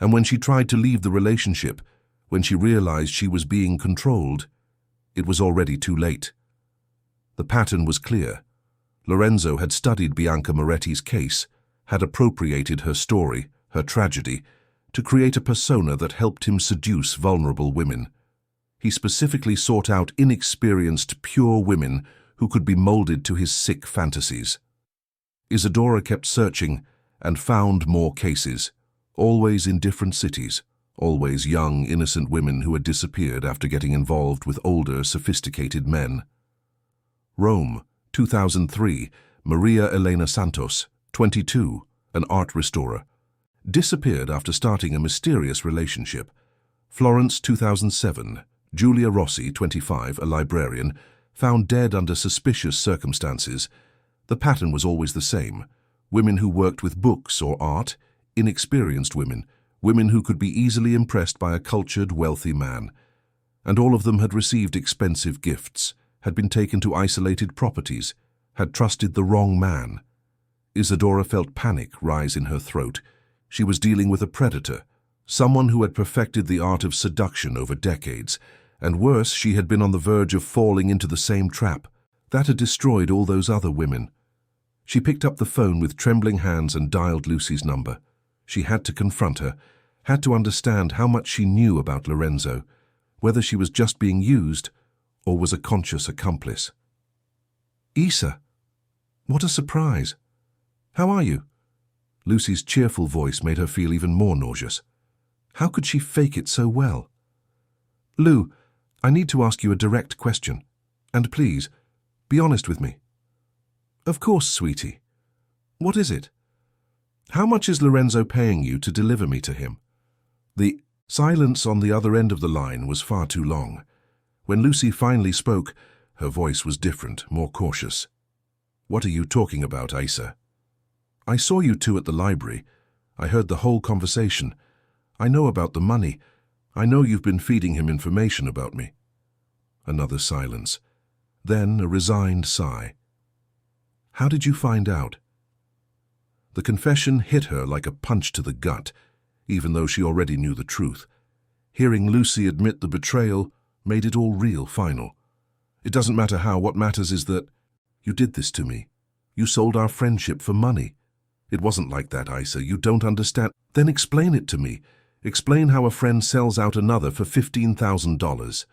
And when she tried to leave the relationship, when she realized she was being controlled, it was already too late. The pattern was clear. Lorenzo had studied Bianca Moretti's case, had appropriated her story, her tragedy, to create a persona that helped him seduce vulnerable women. He specifically sought out inexperienced, pure women who could be molded to his sick fantasies. Isadora kept searching and found more cases, always in different cities, always young, innocent women who had disappeared after getting involved with older, sophisticated men. Rome, 2003, Maria Elena Santos, 22, an art restorer, disappeared after starting a mysterious relationship. Florence, 2007, Giulia Rossi, 25, a librarian, found dead under suspicious circumstances. The pattern was always the same. Women who worked with books or art, inexperienced women, women who could be easily impressed by a cultured, wealthy man. And all of them had received expensive gifts, had been taken to isolated properties, had trusted the wrong man. Isadora felt panic rise in her throat. She was dealing with a predator, someone who had perfected the art of seduction over decades, and worse, she had been on the verge of falling into the same trap. That had destroyed all those other women. She picked up the phone with trembling hands and dialed Lucy's number. She had to confront her, had to understand how much she knew about Lorenzo, whether she was just being used or was a conscious accomplice. Isa, what a surprise. How are you? Lucy's cheerful voice made her feel even more nauseous. How could she fake it so well? Lou, I need to ask you a direct question. And please, be honest with me. Of course, sweetie. What is it? How much is Lorenzo paying you to deliver me to him? The silence on the other end of the line was far too long. When Lucy finally spoke, her voice was different, more cautious. What are you talking about, Isa? I saw you two at the library. I heard the whole conversation. I know about the money. I know you've been feeding him information about me. Another silence. Then a resigned sigh. How did you find out? The confession hit her like a punch to the gut, even though she already knew the truth. Hearing Lucy admit the betrayal made it all real, final. It doesn't matter how, what matters is that you did this to me. You sold our friendship for money. It wasn't like that, Isa. You don't understand. Then explain it to me. Explain how a friend sells out another for $15,000.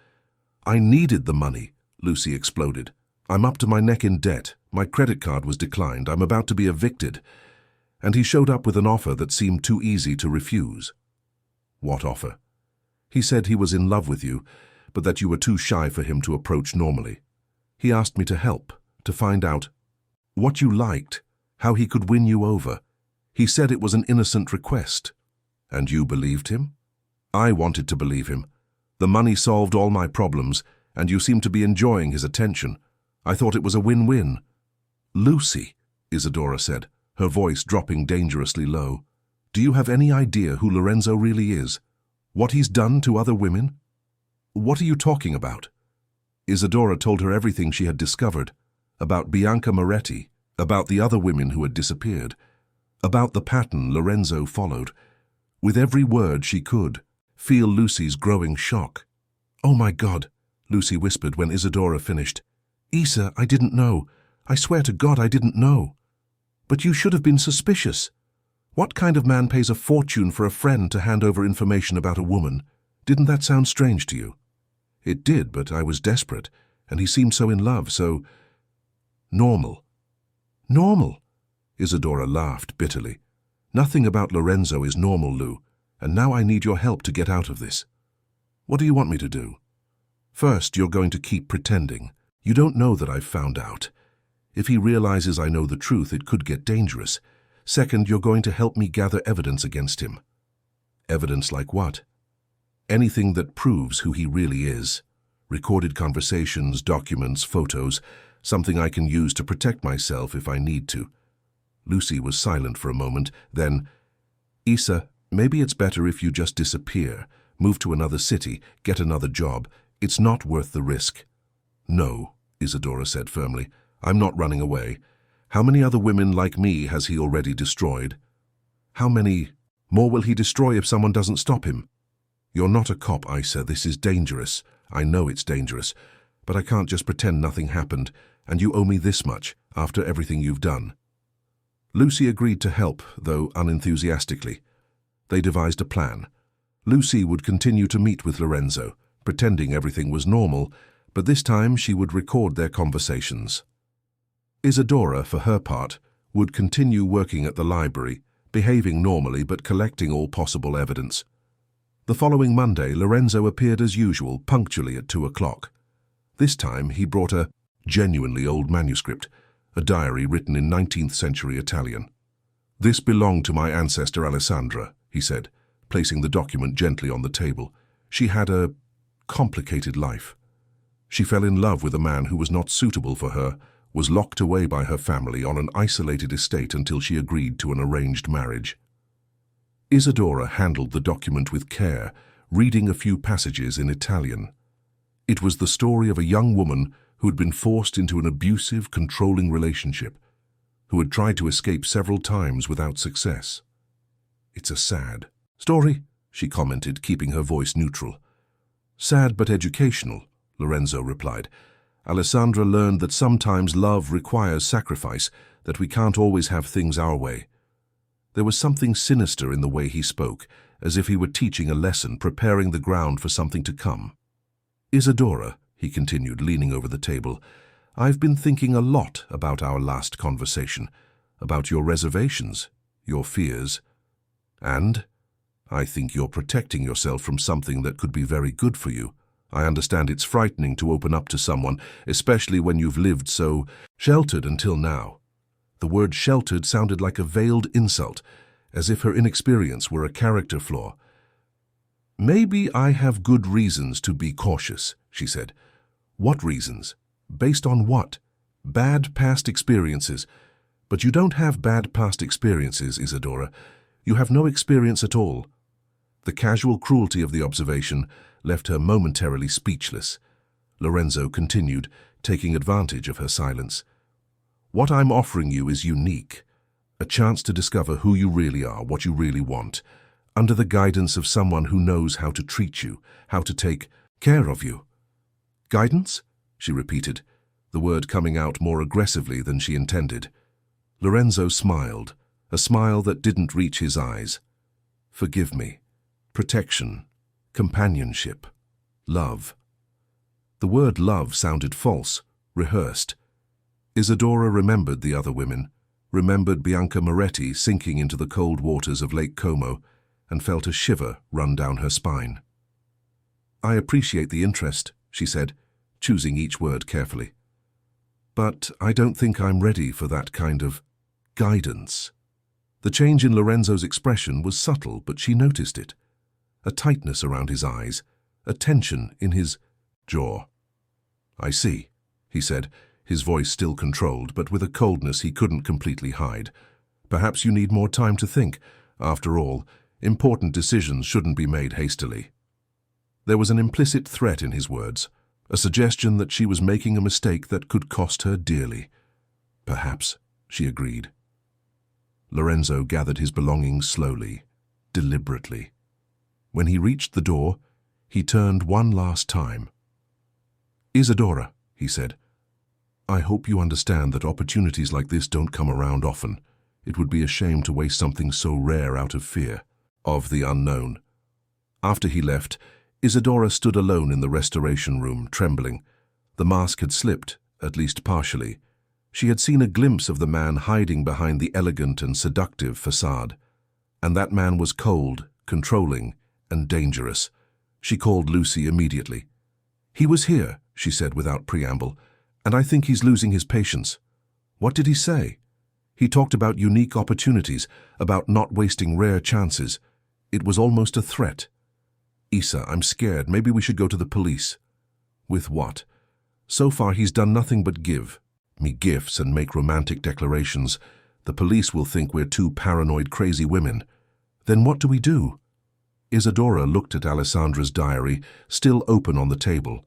I needed the money, Lucy exploded. I'm up to my neck in debt. My credit card was declined. I'm about to be evicted. And he showed up with an offer that seemed too easy to refuse. What offer? He said he was in love with you, but that you were too shy for him to approach normally. He asked me to help, to find out what you liked, how he could win you over. He said it was an innocent request. And you believed him? I wanted to believe him. The money solved all my problems, and you seemed to be enjoying his attention. I thought it was a win-win. Lucy, Isadora said, her voice dropping dangerously low. Do you have any idea who Lorenzo really is? What he's done to other women? What are you talking about? Isadora told her everything she had discovered, about Bianca Moretti, about the other women who had disappeared, about the pattern Lorenzo followed. With every word she could feel Lucy's growing shock. Oh my God, Lucy whispered when Isadora finished. Isa, I didn't know. I swear to God I didn't know. But you should have been suspicious. What kind of man pays a fortune for a friend to hand over information about a woman? Didn't that sound strange to you? It did, but I was desperate, and he seemed so in love, so... Normal. Normal? Isadora laughed bitterly. Nothing about Lorenzo is normal, Lou, and now I need your help to get out of this. What do you want me to do? First, you're going to keep pretending. You don't know that I've found out. If he realizes I know the truth, it could get dangerous. Second, you're going to help me gather evidence against him. Evidence like what? Anything that proves who he really is. Recorded conversations, documents, photos, something I can use to protect myself if I need to. Lucy was silent for a moment, then, Isa, maybe it's better if you just disappear, move to another city, get another job. It's not worth the risk. No, Isadora said firmly. I'm not running away. How many other women like me has he already destroyed? How many more will he destroy if someone doesn't stop him? You're not a cop, Isa. This is dangerous. I know it's dangerous. But I can't just pretend nothing happened, and you owe me this much, after everything you've done. Lucy agreed to help, though unenthusiastically. They devised a plan. Lucy would continue to meet with Lorenzo, pretending everything was normal, but this time she would record their conversations. Isadora, for her part, would continue working at the library, behaving normally but collecting all possible evidence. The following Monday, Lorenzo appeared as usual, punctually at 2 o'clock. This time he brought a genuinely old manuscript, a diary written in 19th century Italian. This belonged to my ancestor Alessandra, he said, placing the document gently on the table. She had a complicated life. She fell in love with a man who was not suitable for her, was locked away by her family on an isolated estate until she agreed to an arranged marriage. Isadora handled the document with care, reading a few passages in Italian. It was the story of a young woman who had been forced into an abusive, controlling relationship, who had tried to escape several times without success. It's a sad story, she commented, keeping her voice neutral. Sad but educational, Lorenzo replied. Alessandra learned that sometimes love requires sacrifice, that we can't always have things our way. There was something sinister in the way he spoke, as if he were teaching a lesson, preparing the ground for something to come. Isadora, he continued, leaning over the table, I've been thinking a lot about our last conversation, about your reservations, your fears, and I think you're protecting yourself from something that could be very good for you. I understand it's frightening to open up to someone, especially when you've lived so sheltered until now. The word sheltered sounded like a veiled insult, as if her inexperience were a character flaw. "Maybe I have good reasons to be cautious," she said. "What reasons? Based on what?" "Bad past experiences." "But you don't have bad past experiences, Isadora. You have no experience at all." The casual cruelty of the observation left her momentarily speechless. Lorenzo continued, taking advantage of her silence. "What I'm offering you is unique. A chance to discover who you really are, what you really want, under the guidance of someone who knows how to treat you, how to take care of you." "Guidance?" she repeated, the word coming out more aggressively than she intended. Lorenzo smiled, a smile that didn't reach his eyes. "Forgive me. Protection. Companionship. Love." The word love sounded false, rehearsed. Isadora remembered the other women, remembered Bianca Moretti sinking into the cold waters of Lake Como, and felt a shiver run down her spine. "I appreciate the interest," she said, choosing each word carefully. "But I don't think I'm ready for that kind of guidance." The change in Lorenzo's expression was subtle, but she noticed it. A tightness around his eyes, a tension in his jaw. "I see," he said, his voice still controlled, but with a coldness he couldn't completely hide. "Perhaps you need more time to think. After all, important decisions shouldn't be made hastily." There was an implicit threat in his words, a suggestion that she was making a mistake that could cost her dearly. "Perhaps," she agreed. Lorenzo gathered his belongings slowly, deliberately. When he reached the door, he turned one last time. "Isadora," he said, "I hope you understand that opportunities like this don't come around often. It would be a shame to waste something so rare out of fear of the unknown." After he left, Isadora stood alone in the restoration room, trembling. The mask had slipped, at least partially. She had seen a glimpse of the man hiding behind the elegant and seductive facade. And that man was cold, controlling, and dangerous. She called Lucy immediately. "He was here," she said without preamble, "and I think he's losing his patience." "What did he say?" "He talked about unique opportunities, about not wasting rare chances. It was almost a threat." "Isa, I'm scared. Maybe we should go to the police." "With what?" "So far he's done nothing but give me gifts and make romantic declarations. The police will think we're two paranoid, crazy women." "Then what do we do?" Isadora looked at Alessandra's diary, still open on the table.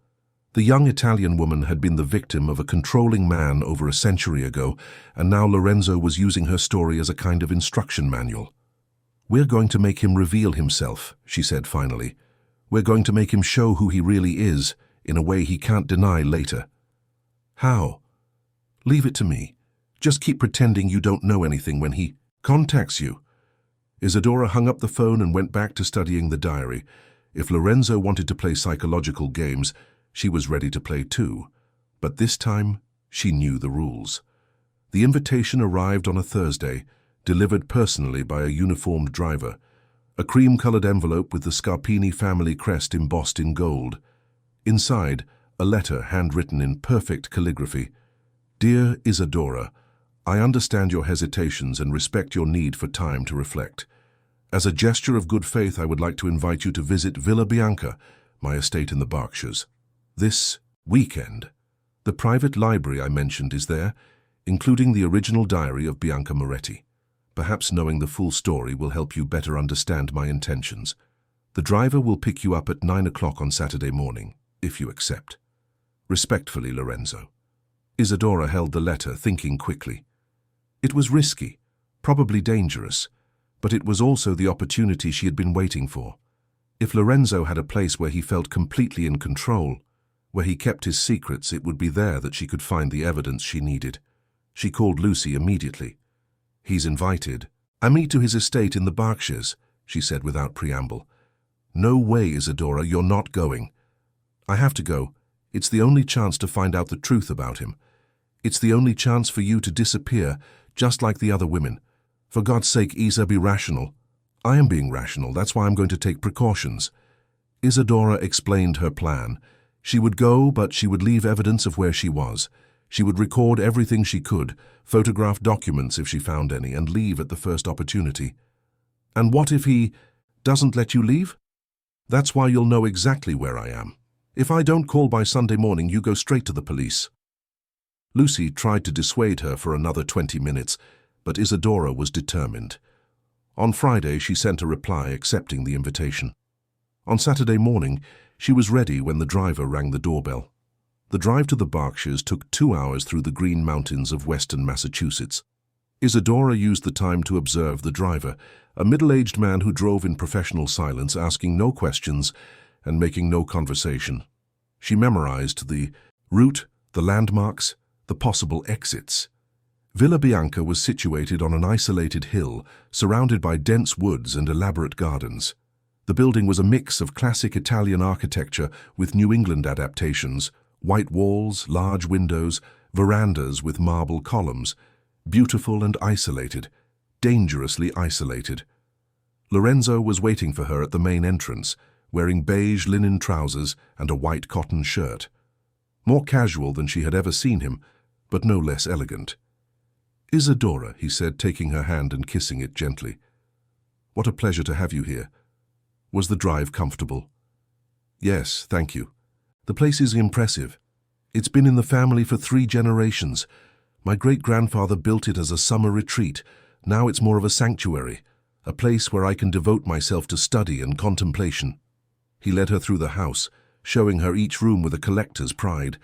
The young Italian woman had been the victim of a controlling man over a century ago, and now Lorenzo was using her story as a kind of instruction manual. "We're going to make him reveal himself," she said finally. "We're going to make him show who he really is, in a way he can't deny later." "How?" "Leave it to me. Just keep pretending you don't know anything when he contacts you." Isadora hung up the phone and went back to studying the diary. If Lorenzo wanted to play psychological games, she was ready to play too. But this time, she knew the rules. The invitation arrived on a Thursday, delivered personally by a uniformed driver. A cream-colored envelope with the Scarpini family crest embossed in gold. Inside, a letter handwritten in perfect calligraphy. "Dear Isadora, I understand your hesitations and respect your need for time to reflect. As a gesture of good faith, I would like to invite you to visit Villa Bianca, my estate in the Berkshires, this weekend. The private library I mentioned is there, including the original diary of Bianca Moretti. Perhaps knowing the full story will help you better understand my intentions. The driver will pick you up at 9 o'clock on Saturday morning, if you accept. Respectfully, Lorenzo." Isadora held the letter, thinking quickly. It was risky, probably dangerous, but it was also the opportunity she had been waiting for. If Lorenzo had a place where he felt completely in control, where he kept his secrets, it would be there that she could find the evidence she needed. She called Lucy immediately. "He's invited. I meet to his estate in the Berkshires," she said without preamble. "No way, Isadora, you're not going." "I have to go. It's the only chance to find out the truth about him. It's the only chance for you to disappear, just like the other women. For God's sake, Isa, be rational." "I am being rational. That's why I'm going to take precautions." Isadora explained her plan. She would go, but she would leave evidence of where she was. She would record everything she could, photograph documents if she found any, and leave at the first opportunity. And what if he doesn't let you leave? That's why you'll know exactly where I am. If I don't call by Sunday morning, you go straight to the police. Lucy tried to dissuade her for another 20 minutes, but Isadora was determined. On Friday, she sent a reply accepting the invitation. On Saturday morning, she was ready when the driver rang the doorbell. The drive to the Berkshires took 2 hours through the Green Mountains of western Massachusetts. Isadora used the time to observe the driver, a middle-aged man who drove in professional silence, asking no questions and making no conversation. She memorized the route, the landmarks, the possible exits. Villa Bianca was situated on an isolated hill, surrounded by dense woods and elaborate gardens. The building was a mix of classic Italian architecture with New England adaptations, white walls, large windows, verandas with marble columns, beautiful and isolated, dangerously isolated. Lorenzo was waiting for her at the main entrance, wearing beige linen trousers and a white cotton shirt. More casual than she had ever seen him, but no less elegant. "Isadora," he said, taking her hand and kissing it gently. "What a pleasure to have you here. Was the drive comfortable?" "Yes, thank you. The place is impressive. It's been in the family for 3 generations. My great-grandfather built it as a summer retreat. Now it's more of a sanctuary, a place where I can devote myself to study and contemplation." He led her through the house, showing her each room with a collector's pride.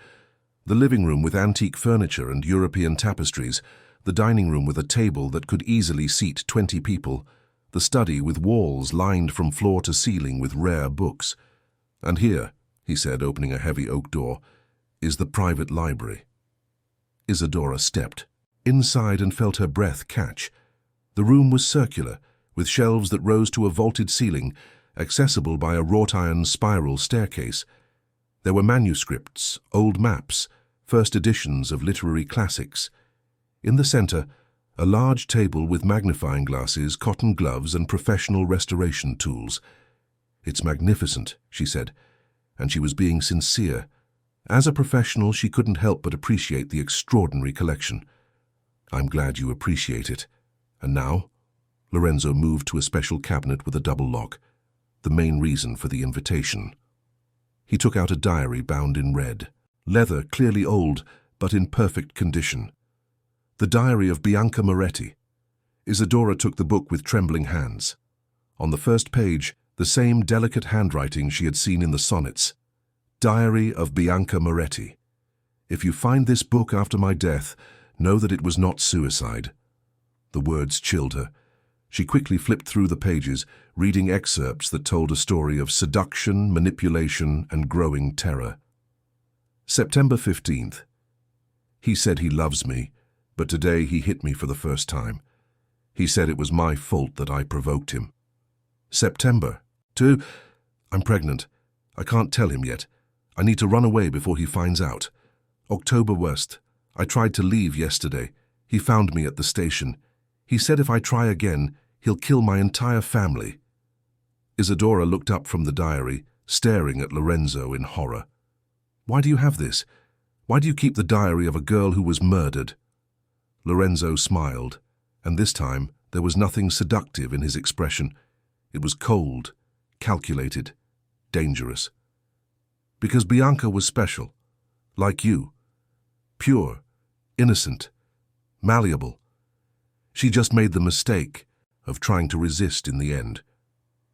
The living room with antique furniture and European tapestries, the dining room with a table that could easily seat 20 people, the study with walls lined from floor to ceiling with rare books. "And here," he said, opening a heavy oak door, "is the private library." Isadora stepped inside and felt her breath catch. The room was circular, with shelves that rose to a vaulted ceiling, accessible by a wrought-iron spiral staircase. There were manuscripts, old maps, first editions of literary classics. In the center, a large table with magnifying glasses, cotton gloves, and professional restoration tools. "It's magnificent," she said, and she was being sincere. As a professional, she couldn't help but appreciate the extraordinary collection. "I'm glad you appreciate it. And now?" Lorenzo moved to a special cabinet with a double lock, the main reason for the invitation. He took out a diary bound in red, leather clearly old but in perfect condition. The diary of Bianca Moretti. Isadora took the book with trembling hands. On the first page, the same delicate handwriting she had seen in the sonnets. Diary of Bianca Moretti. "If you find this book after my death, know that it was not suicide." The words chilled her. She quickly flipped through the pages, reading excerpts that told a story of seduction, manipulation, and growing terror. September 15th. "He said he loves me, but today he hit me for the first time. He said it was my fault that I provoked him." September 2. "I'm pregnant. I can't tell him yet. I need to run away before he finds out." October 1st. "I tried to leave yesterday. He found me at the station. He said if I try again, he'll kill my entire family." Isadora looked up from the diary, staring at Lorenzo in horror. "Why do you have this? Why do you keep the diary of a girl who was murdered?" Lorenzo smiled, and this time there was nothing seductive in his expression. It was cold, calculated, dangerous. "Because Bianca was special, like you. Pure, innocent, malleable. She just made the mistake of trying to resist in the end."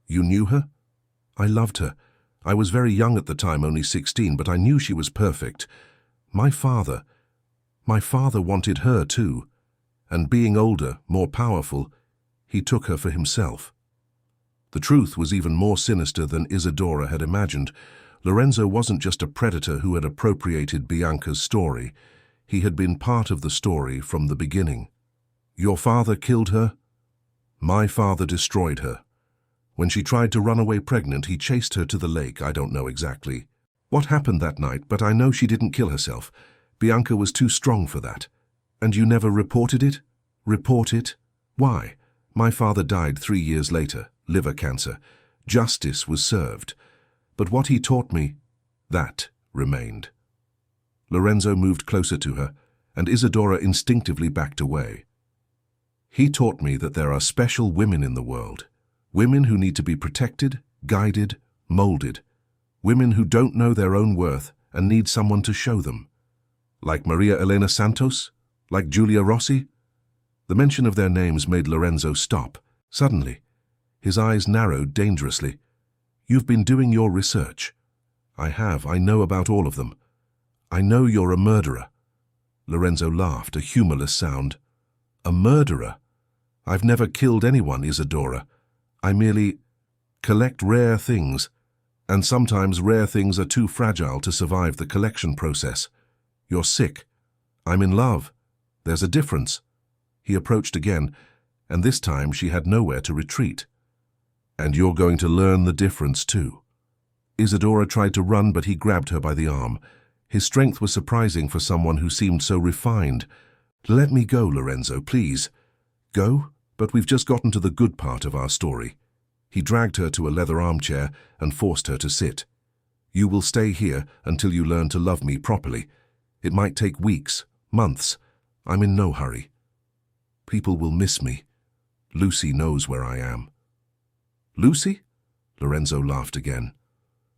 "You knew her?" "I loved her. I was very young at the time, only 16, but I knew she was perfect. My father wanted her too. And being older, more powerful, he took her for himself." The truth was even more sinister than Isadora had imagined. Lorenzo wasn't just a predator who had appropriated Bianca's story. He had been part of the story from the beginning. "Your father killed her?" "My father destroyed her. When she tried to run away pregnant, he chased her to the lake. I don't know exactly what happened that night, but I know she didn't kill herself. Bianca was too strong for that." "And you never reported it?" "Report it? Why? My father died 3 years later, liver cancer. Justice was served. But what he taught me, that remained." Lorenzo moved closer to her, and Isadora instinctively backed away. He taught me that there are special women in the world, women who need to be protected, guided, molded, women who don't know their own worth and need someone to show them. Like Maria Elena Santos? Like Giulia Rossi? The mention of their names made Lorenzo stop. Suddenly, his eyes narrowed dangerously. You've been doing your research. I have. I know about all of them. I know you're a murderer. Lorenzo laughed, a humorless sound. A murderer? I've never killed anyone, Isadora. I merely collect rare things, and sometimes rare things are too fragile to survive the collection process. You're sick. I'm in love. There's a difference. He approached again, and this time she had nowhere to retreat. And you're going to learn the difference too. Isadora tried to run, but he grabbed her by the arm. His strength was surprising for someone who seemed so refined. Let me go, Lorenzo, please. Go? But we've just gotten to the good part of our story. He dragged her to a leather armchair and forced her to sit. You will stay here until you learn to love me properly. It might take weeks, months. I'm in no hurry. People will miss me. Lucy knows where I am. Lucy? Lorenzo laughed again.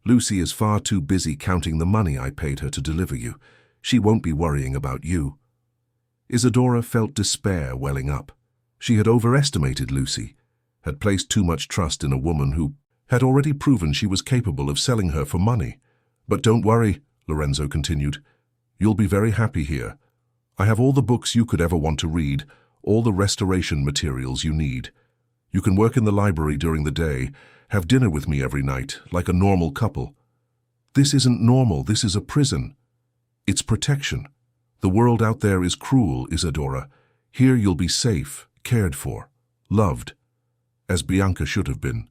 Lucy is far too busy counting the money I paid her to deliver you. She won't be worrying about you. Isadora felt despair welling up. She had overestimated Lucy, had placed too much trust in a woman who had already proven she was capable of selling her for money. But don't worry, Lorenzo continued. You'll be very happy here. I have all the books you could ever want to read, all the restoration materials you need. You can work in the library during the day, have dinner with me every night, like a normal couple. This isn't normal, this is a prison. It's protection. The world out there is cruel, Isadora. Here you'll be safe, cared for, loved, as Bianca should have been.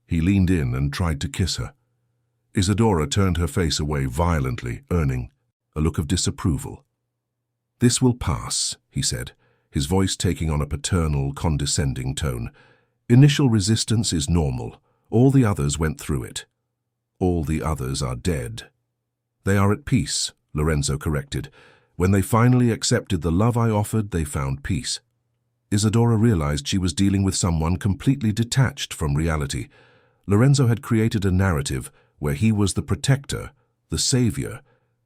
He leaned in and tried to kiss her. Isadora turned her face away violently, earning a look of disapproval. This will pass, he said, his voice taking on a paternal, condescending tone. Initial resistance is normal. All the others went through it. All the others are dead. They are at peace, Lorenzo corrected. When they finally accepted the love I offered, they found peace. Isadora realized she was dealing with someone completely detached from reality. Lorenzo had created a narrative where he was the protector, the savior,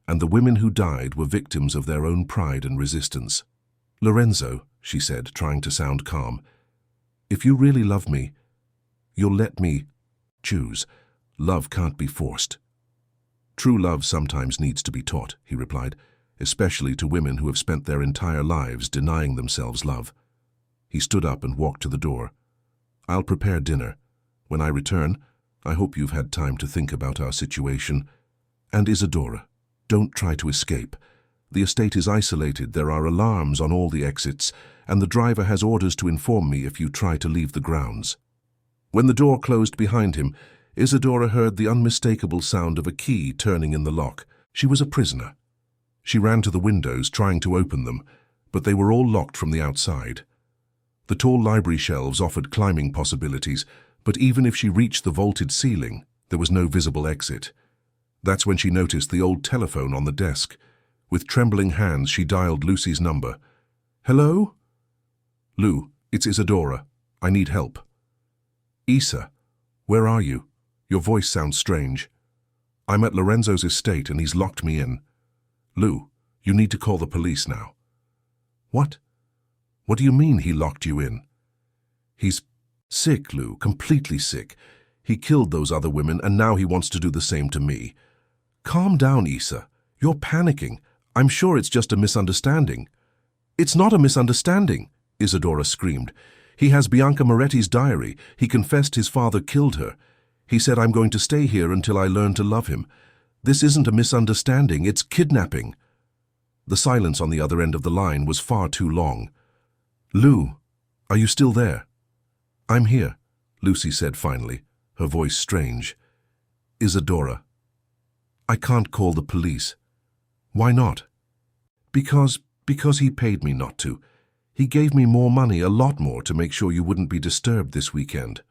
and the women who died were victims of their own pride and resistance. Lorenzo, she said, trying to sound calm, if you really love me, you'll let me choose. Love can't be forced. True love sometimes needs to be taught, he replied, especially to women who have spent their entire lives denying themselves love. He stood up and walked to the door. I'll prepare dinner. When I return, I hope you've had time to think about our situation. And Isadora, don't try to escape. The estate is isolated, there are alarms on all the exits, and the driver has orders to inform me if you try to leave the grounds. When the door closed behind him, Isadora heard the unmistakable sound of a key turning in the lock. She was a prisoner. She ran to the windows, trying to open them, but they were all locked from the outside. The tall library shelves offered climbing possibilities, but even if she reached the vaulted ceiling, there was no visible exit. That's when she noticed the old telephone on the desk. With trembling hands, she dialed Lucy's number. Hello? Lou, it's Isadora. I need help. Isa, where are you? Your voice sounds strange. I'm at Lorenzo's estate and he's locked me in. Lou, you need to call the police now. What? What do you mean he locked you in? He's sick, Lou, completely sick. He killed those other women and now he wants to do the same to me. Calm down, Isa. You're panicking. I'm sure it's just a misunderstanding. It's not a misunderstanding, Isadora screamed. He has Bianca Moretti's diary. He confessed his father killed her. He said, I'm going to stay here until I learn to love him. This isn't a misunderstanding, it's kidnapping. The silence on the other end of the line was far too long. Lou, are you still there? I'm here, Lucy said finally, her voice strange. Isadora, I can't call the police. Why not? Because he paid me not to. He gave me more money, a lot more, to make sure you wouldn't be disturbed this weekend.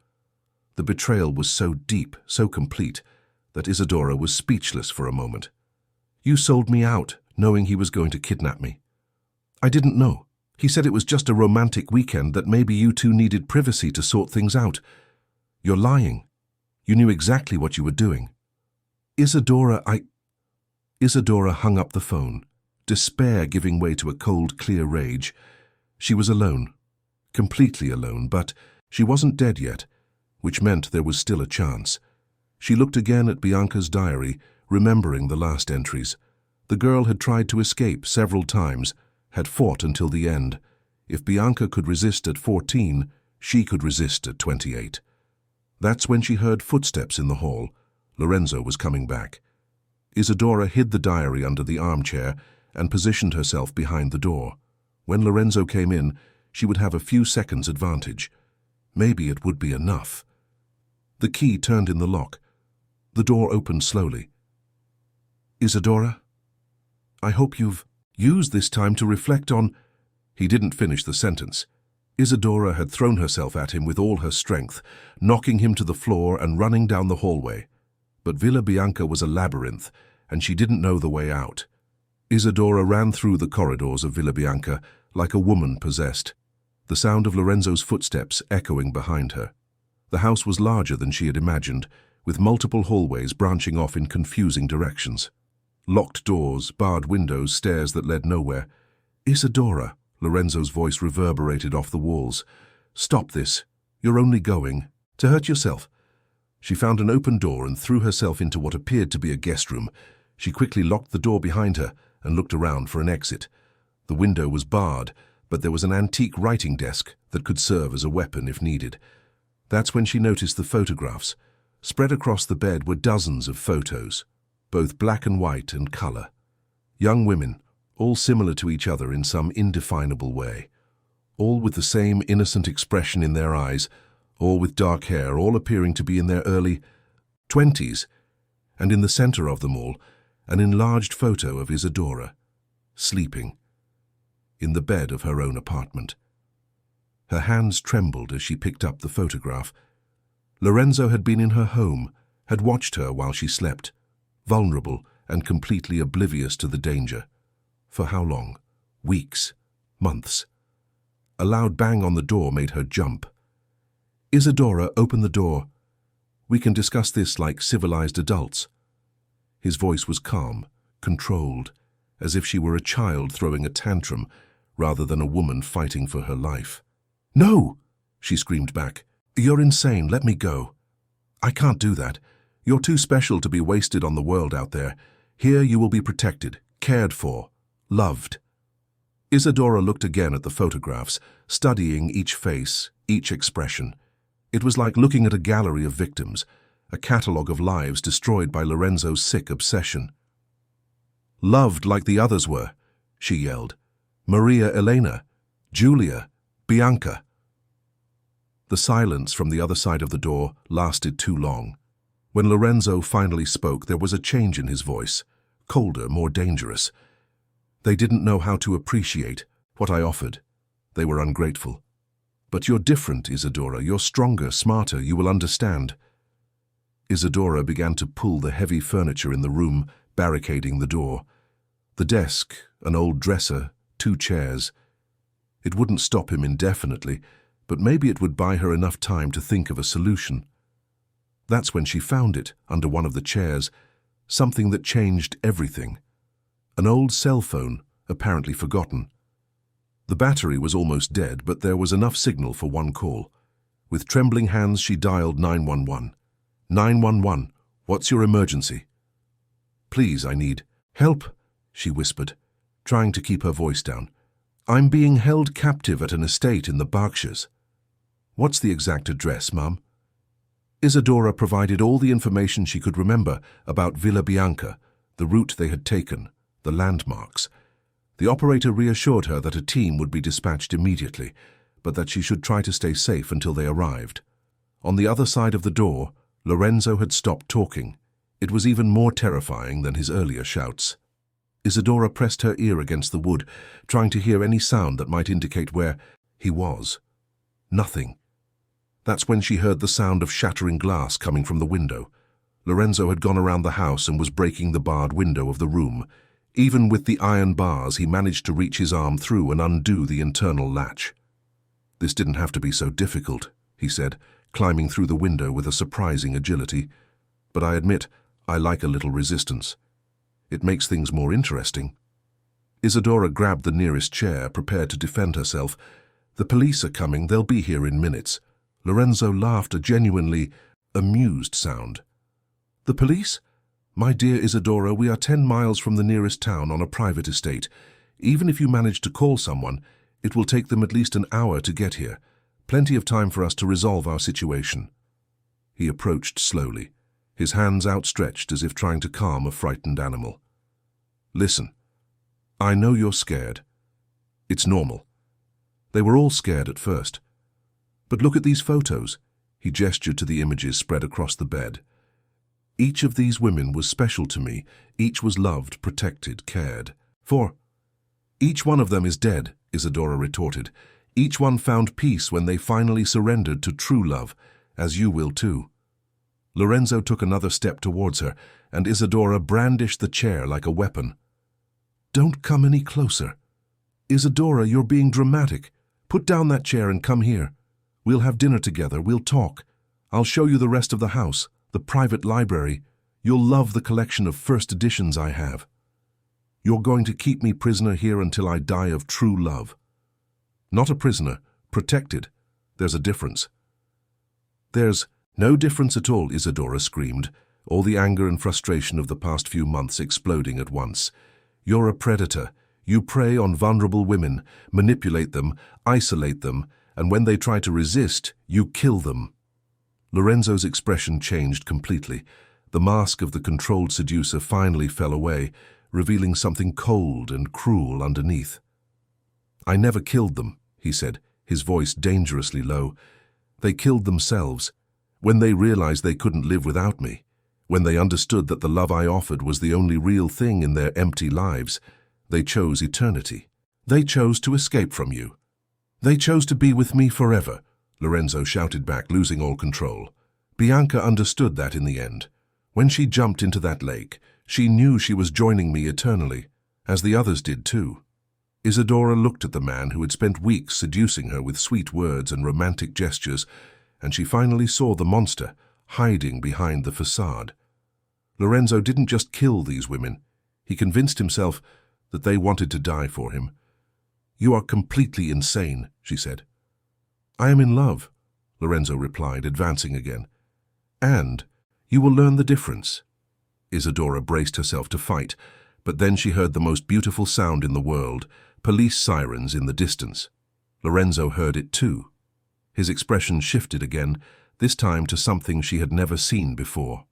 The betrayal was so deep, so complete, that Isadora was speechless for a moment. You sold me out, knowing he was going to kidnap me. I didn't know. He said it was just a romantic weekend, that maybe you two needed privacy to sort things out. You're lying. You knew exactly what you were doing. Isadora hung up the phone, despair giving way to a cold, clear rage. She was alone. Completely alone, but she wasn't dead yet, which meant there was still a chance. She looked again at Bianca's diary, remembering the last entries. The girl had tried to escape several times, had fought until the end. If Bianca could resist at 14, she could resist at 28. That's when she heard footsteps in the hall. Lorenzo was coming back. Isadora hid the diary under the armchair and positioned herself behind the door. When Lorenzo came in, she would have a few seconds advantage. Maybe it would be enough. The key turned in the lock. The door opened slowly. Isadora, I hope you've used this time to reflect on... He didn't finish the sentence. Isadora had thrown herself at him with all her strength, knocking him to the floor and running down the hallway. But Villa Bianca was a labyrinth, and she didn't know the way out. Isadora ran through the corridors of Villa Bianca like a woman possessed, the sound of Lorenzo's footsteps echoing behind her. The house was larger than she had imagined, with multiple hallways branching off in confusing directions. Locked doors, barred windows, stairs that led nowhere. Isadora, Lorenzo's voice reverberated off the walls. Stop this. You're only going to hurt yourself. She found an open door and threw herself into what appeared to be a guest room. She quickly locked the door behind her and looked around for an exit. The window was barred, but there was an antique writing desk that could serve as a weapon if needed. That's when she noticed the photographs. Spread across the bed were dozens of photos, both black and white and color. Young women, all similar to each other in some indefinable way. All with the same innocent expression in their eyes, all with dark hair, all appearing to be in their early 20s. And in the center of them all, an enlarged photo of Isadora, sleeping, in the bed of her own apartment. Her hands trembled as she picked up the photograph. Lorenzo had been in her home, had watched her while she slept, vulnerable and completely oblivious to the danger. For how long? Weeks? Months? A loud bang on the door made her jump. Isadora, open the door. We can discuss this like civilized adults. His voice was calm, controlled, as if she were a child throwing a tantrum rather than a woman fighting for her life. No! She screamed back. You're insane. Let me go. I can't do that. You're too special to be wasted on the world out there. Here you will be protected, cared for, loved. Isadora looked again at the photographs, studying each face, each expression. It was like looking at a gallery of victims, a catalogue of lives destroyed by Lorenzo's sick obsession. Loved like the others were, she yelled. Maria Elena, Julia, Bianca. The silence from the other side of the door lasted too long. When Lorenzo finally spoke, there was a change in his voice, colder, more dangerous. They didn't know how to appreciate what I offered. They were ungrateful. But you're different, Isadora. You're stronger, smarter. You will understand. Isadora began to pull the heavy furniture in the room, barricading the door. The desk, an old dresser, 2 chairs. It wouldn't stop him indefinitely, but maybe it would buy her enough time to think of a solution. That's when she found it, under one of the chairs, something that changed everything. An old cell phone, apparently forgotten. The battery was almost dead, but there was enough signal for one call. With trembling hands, she dialed 911. 911, what's your emergency? Please, I need help, she whispered, trying to keep her voice down. I'm being held captive at an estate in the Berkshires. What's the exact address, Mum? Isadora provided all the information she could remember about Villa Bianca, the route they had taken, the landmarks. The operator reassured her that a team would be dispatched immediately, but that she should try to stay safe until they arrived. On the other side of the door, Lorenzo had stopped talking. It was even more terrifying than his earlier shouts. Isadora pressed her ear against the wood, trying to hear any sound that might indicate where he was. Nothing. That's when she heard the sound of shattering glass coming from the window. Lorenzo had gone around the house and was breaking the barred window of the room. Even with the iron bars, he managed to reach his arm through and undo the internal latch. "This didn't have to be so difficult," he said, climbing through the window with a surprising agility. "But I admit, I like a little resistance. It makes things more interesting." Isadora grabbed the nearest chair, prepared to defend herself. "The police are coming, they'll be here in minutes." Lorenzo laughed, a genuinely amused sound. "The police? My dear Isadora, we are 10 miles from the nearest town on a private estate. Even if you manage to call someone, it will take them at least an hour to get here. Plenty of time for us to resolve our situation." He approached slowly, his hands outstretched as if trying to calm a frightened animal. "Listen, I know you're scared. It's normal. They were all scared at first. But look at these photos." He gestured to the images spread across the bed. "Each of these women was special to me. Each was loved, protected, cared for." "Each one of them is dead," Isadora retorted. "Each one found peace when they finally surrendered to true love, as you will too." Lorenzo took another step towards her, and Isadora brandished the chair like a weapon. "Don't come any closer. Isadora, you're being dramatic. Put down that chair and come here. We'll have dinner together, we'll talk. I'll show you the rest of the house, the private library. You'll love the collection of first editions I have. You're going to keep me prisoner here until I die of true love." "Not a prisoner, protected. There's a difference." "There's no difference at all," Isadora screamed, all the anger and frustration of the past few months exploding at once. "You're a predator. You prey on vulnerable women, manipulate them, isolate them, and when they try to resist, you kill them." Lorenzo's expression changed completely. The mask of the controlled seducer finally fell away, revealing something cold and cruel underneath. "I never killed them," he said, his voice dangerously low. "They killed themselves. When they realized they couldn't live without me, when they understood that the love I offered was the only real thing in their empty lives, they chose eternity. They chose to escape from you. They chose to be with me forever," Lorenzo shouted back, losing all control. "Bianca understood that in the end. When she jumped into that lake, she knew she was joining me eternally, as the others did too." Isadora looked at the man who had spent weeks seducing her with sweet words and romantic gestures, and she finally saw the monster hiding behind the facade. Lorenzo didn't just kill these women. He convinced himself that they wanted to die for him. "You are completely insane," she said. "I am in love," Lorenzo replied, advancing again. "And you will learn the difference." Isadora braced herself to fight, but then she heard the most beautiful sound in the world, police sirens in the distance. Lorenzo heard it too. His expression shifted again, this time to something she had never seen before.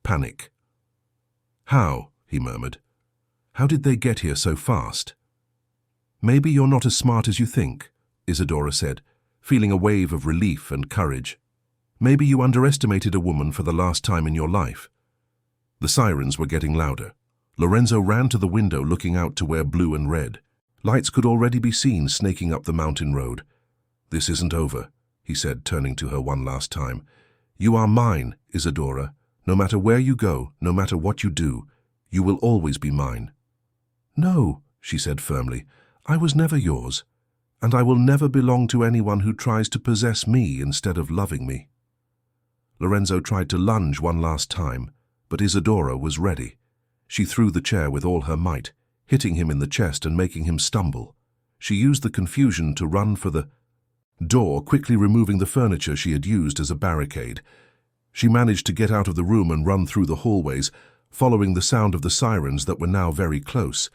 Panic. "How?" he murmured. "How did they get here so fast?" "Maybe you're not as smart as you think," Isadora said, feeling a wave of relief and courage. "Maybe you underestimated a woman for the last time in your life." The sirens were getting louder. Lorenzo ran to the window, looking out to where blue and red. Lights could already be seen snaking up the mountain road. "This isn't over," he said, turning to her one last time. "You are mine, Isadora. No matter where you go, no matter what you do, you will always be mine." "No," she said firmly, "I was never yours, and I will never belong to anyone who tries to possess me instead of loving me." Lorenzo tried to lunge one last time, but Isadora was ready. She threw the chair with all her might, hitting him in the chest and making him stumble. She used the confusion to run for the door, quickly removing the furniture she had used as a barricade. She managed to get out of the room and run through the hallways, following the sound of the sirens that were now very close.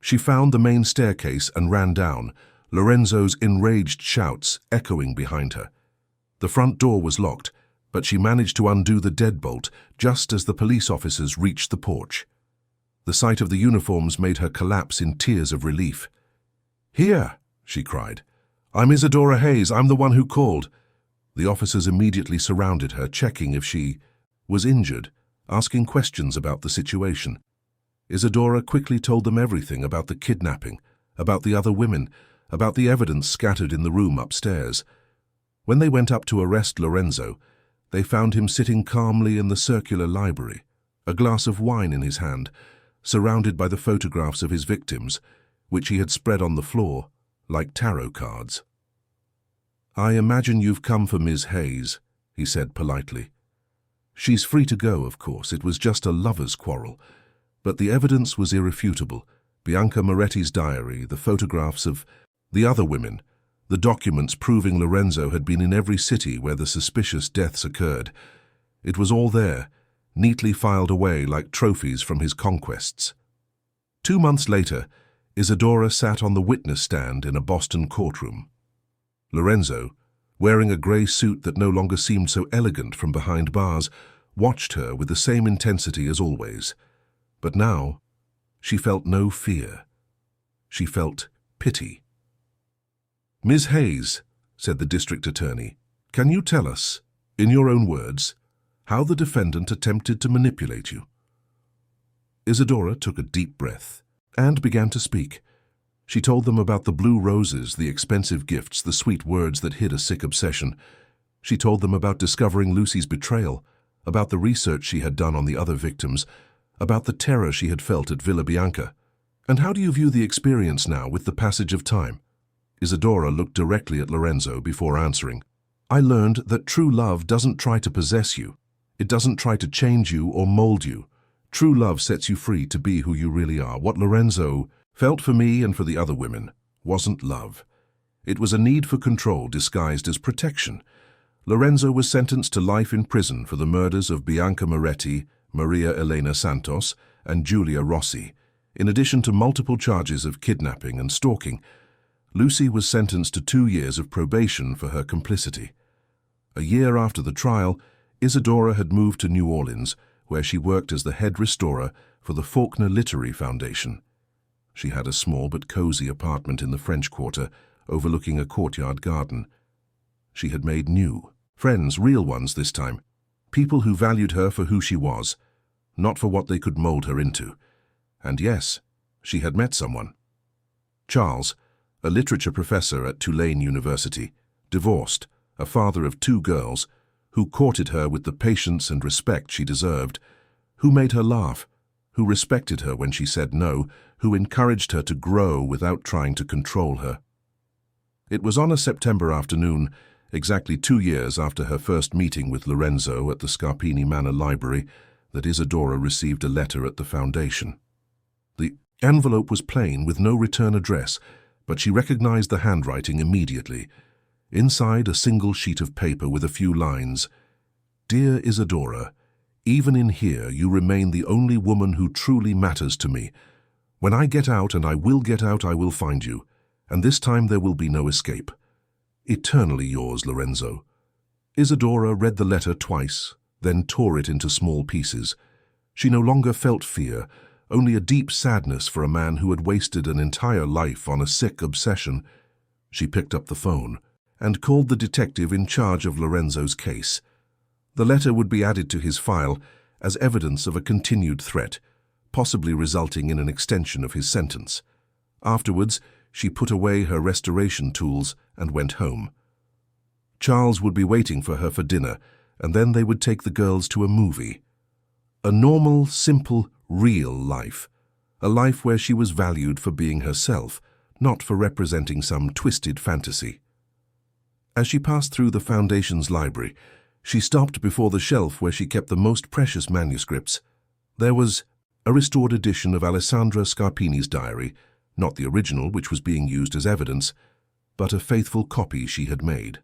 She found the main staircase and ran down, Lorenzo's enraged shouts echoing behind her. The front door was locked, but she managed to undo the deadbolt just as the police officers reached the porch. The sight of the uniforms made her collapse in tears of relief. "Here," she cried. "I'm Isadora Hayes. I'm the one who called." The officers immediately surrounded her, checking if she was injured, asking questions about the situation. Isadora quickly told them everything about the kidnapping, about the other women, about the evidence scattered in the room upstairs. When they went up to arrest Lorenzo, they found him sitting calmly in the circular library, a glass of wine in his hand, surrounded by the photographs of his victims, which he had spread on the floor, like tarot cards. "I imagine you've come for Ms. Hayes," he said politely. "She's free to go, of course. It was just a lover's quarrel. But the evidence was irrefutable. Bianca Moretti's diary, the photographs of the other women, the documents proving Lorenzo had been in every city where the suspicious deaths occurred. It was all there, neatly filed away like trophies from his conquests." 2 months later, Isadora sat on the witness stand in a Boston courtroom. Lorenzo, wearing a grey suit that no longer seemed so elegant from behind bars, watched her with the same intensity as always. But now, she felt no fear. She felt pity. "Ms. Hayes," said the district attorney, "can you tell us, in your own words, how the defendant attempted to manipulate you?" Isadora took a deep breath and began to speak. She told them about the blue roses, the expensive gifts, the sweet words that hid a sick obsession. She told them about discovering Lucy's betrayal, about the research she had done on the other victims, about the terror she had felt at Villa Bianca. "And how do you view the experience now with the passage of time?" Isadora looked directly at Lorenzo before answering. "I learned that true love doesn't try to possess you. It doesn't try to change you or mold you. True love sets you free to be who you really are. What Lorenzo felt for me and for the other women wasn't love. It was a need for control disguised as protection. Lorenzo was sentenced to life in prison for the murders of Bianca Moretti, Maria Elena Santos, and Giulia Rossi, in addition to multiple charges of kidnapping and stalking. Lucy was sentenced to 2 years of probation for her complicity. A year after the trial, Isadora had moved to New Orleans, where she worked as the head restorer for the Faulkner Literary Foundation. She had a small but cozy apartment in the French Quarter, overlooking a courtyard garden. She had made new friends, real ones this time, people who valued her for who she was, not for what they could mold her into. And yes, she had met someone. Charles, a literature professor at Tulane University, divorced, a father of 2 girls, who courted her with the patience and respect she deserved, who made her laugh, who respected her when she said no, who encouraged her to grow without trying to control her. It was on a September afternoon, exactly 2 years after her first meeting with Lorenzo at the Scarpini Manor Library, that Isadora received a letter at the foundation. The envelope was plain, with no return address, but she recognized the handwriting immediately. Inside, a single sheet of paper with a few lines. "Dear Isadora, even in here you remain the only woman who truly matters to me. When I get out, and I will get out, I will find you, and this time there will be no escape. Eternally yours, Lorenzo." Isadora read the letter twice, then tore it into small pieces. She no longer felt fear, only a deep sadness for a man who had wasted an entire life on a sick obsession. She picked up the phone and called the detective in charge of Lorenzo's case. The letter would be added to his file as evidence of a continued threat, possibly resulting in an extension of his sentence. Afterwards, she put away her restoration tools and went home. Charles would be waiting for her for dinner, and then they would take the girls to a movie. A normal, simple, real life. A life where she was valued for being herself, not for representing some twisted fantasy. As she passed through the Foundation's library, she stopped before the shelf where she kept the most precious manuscripts. There was a restored edition of Alessandra Scarpini's diary, not the original which was being used as evidence, but a faithful copy she had made.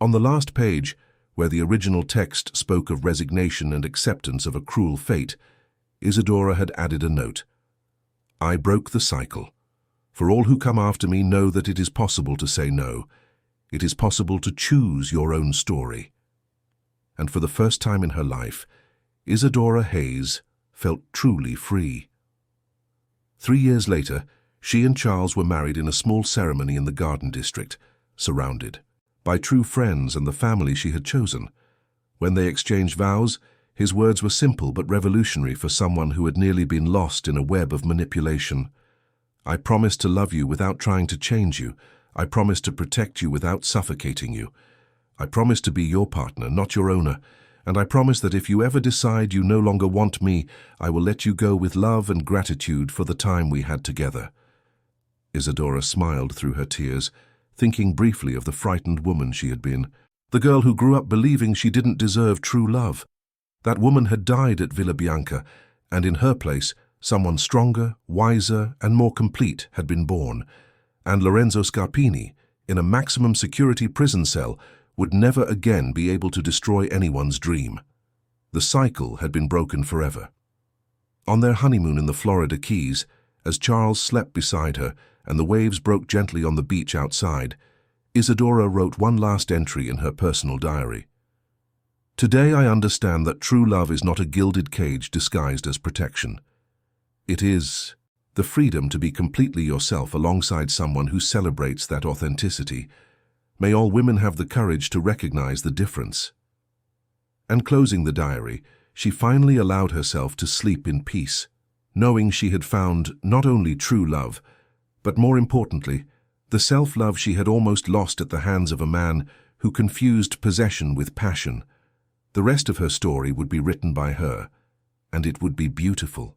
On the last page, where the original text spoke of resignation and acceptance of a cruel fate, Isadora had added a note. "I broke the cycle. For all who come after me know that it is possible to say no. It is possible to choose your own story." And for the first time in her life, Isadora Hayes felt truly free. 3 years later, she and Charles were married in a small ceremony in the Garden District, surrounded by true friends and the family she had chosen. When they exchanged vows, his words were simple but revolutionary for someone who had nearly been lost in a web of manipulation. "I promise to love you without trying to change you. I promise to protect you without suffocating you. I promise to be your partner, not your owner, and I promise that if you ever decide you no longer want me, I will let you go with love and gratitude for the time we had together." Isadora smiled through her tears, thinking briefly of the frightened woman she had been, the girl who grew up believing she didn't deserve true love. That woman had died at Villa Bianca, and in her place, someone stronger, wiser, and more complete had been born, and Lorenzo Scarpini, in a maximum security prison cell, would never again be able to destroy anyone's dream. The cycle had been broken forever. On their honeymoon in the Florida Keys, as Charles slept beside her and the waves broke gently on the beach outside, Isadora wrote one last entry in her personal diary. "Today I understand that true love is not a gilded cage disguised as protection. It is the freedom to be completely yourself alongside someone who celebrates that authenticity. May all women have the courage to recognize the difference." And closing the diary, she finally allowed herself to sleep in peace, knowing she had found not only true love, but more importantly, the self-love she had almost lost at the hands of a man who confused possession with passion. The rest of her story would be written by her, and it would be beautiful.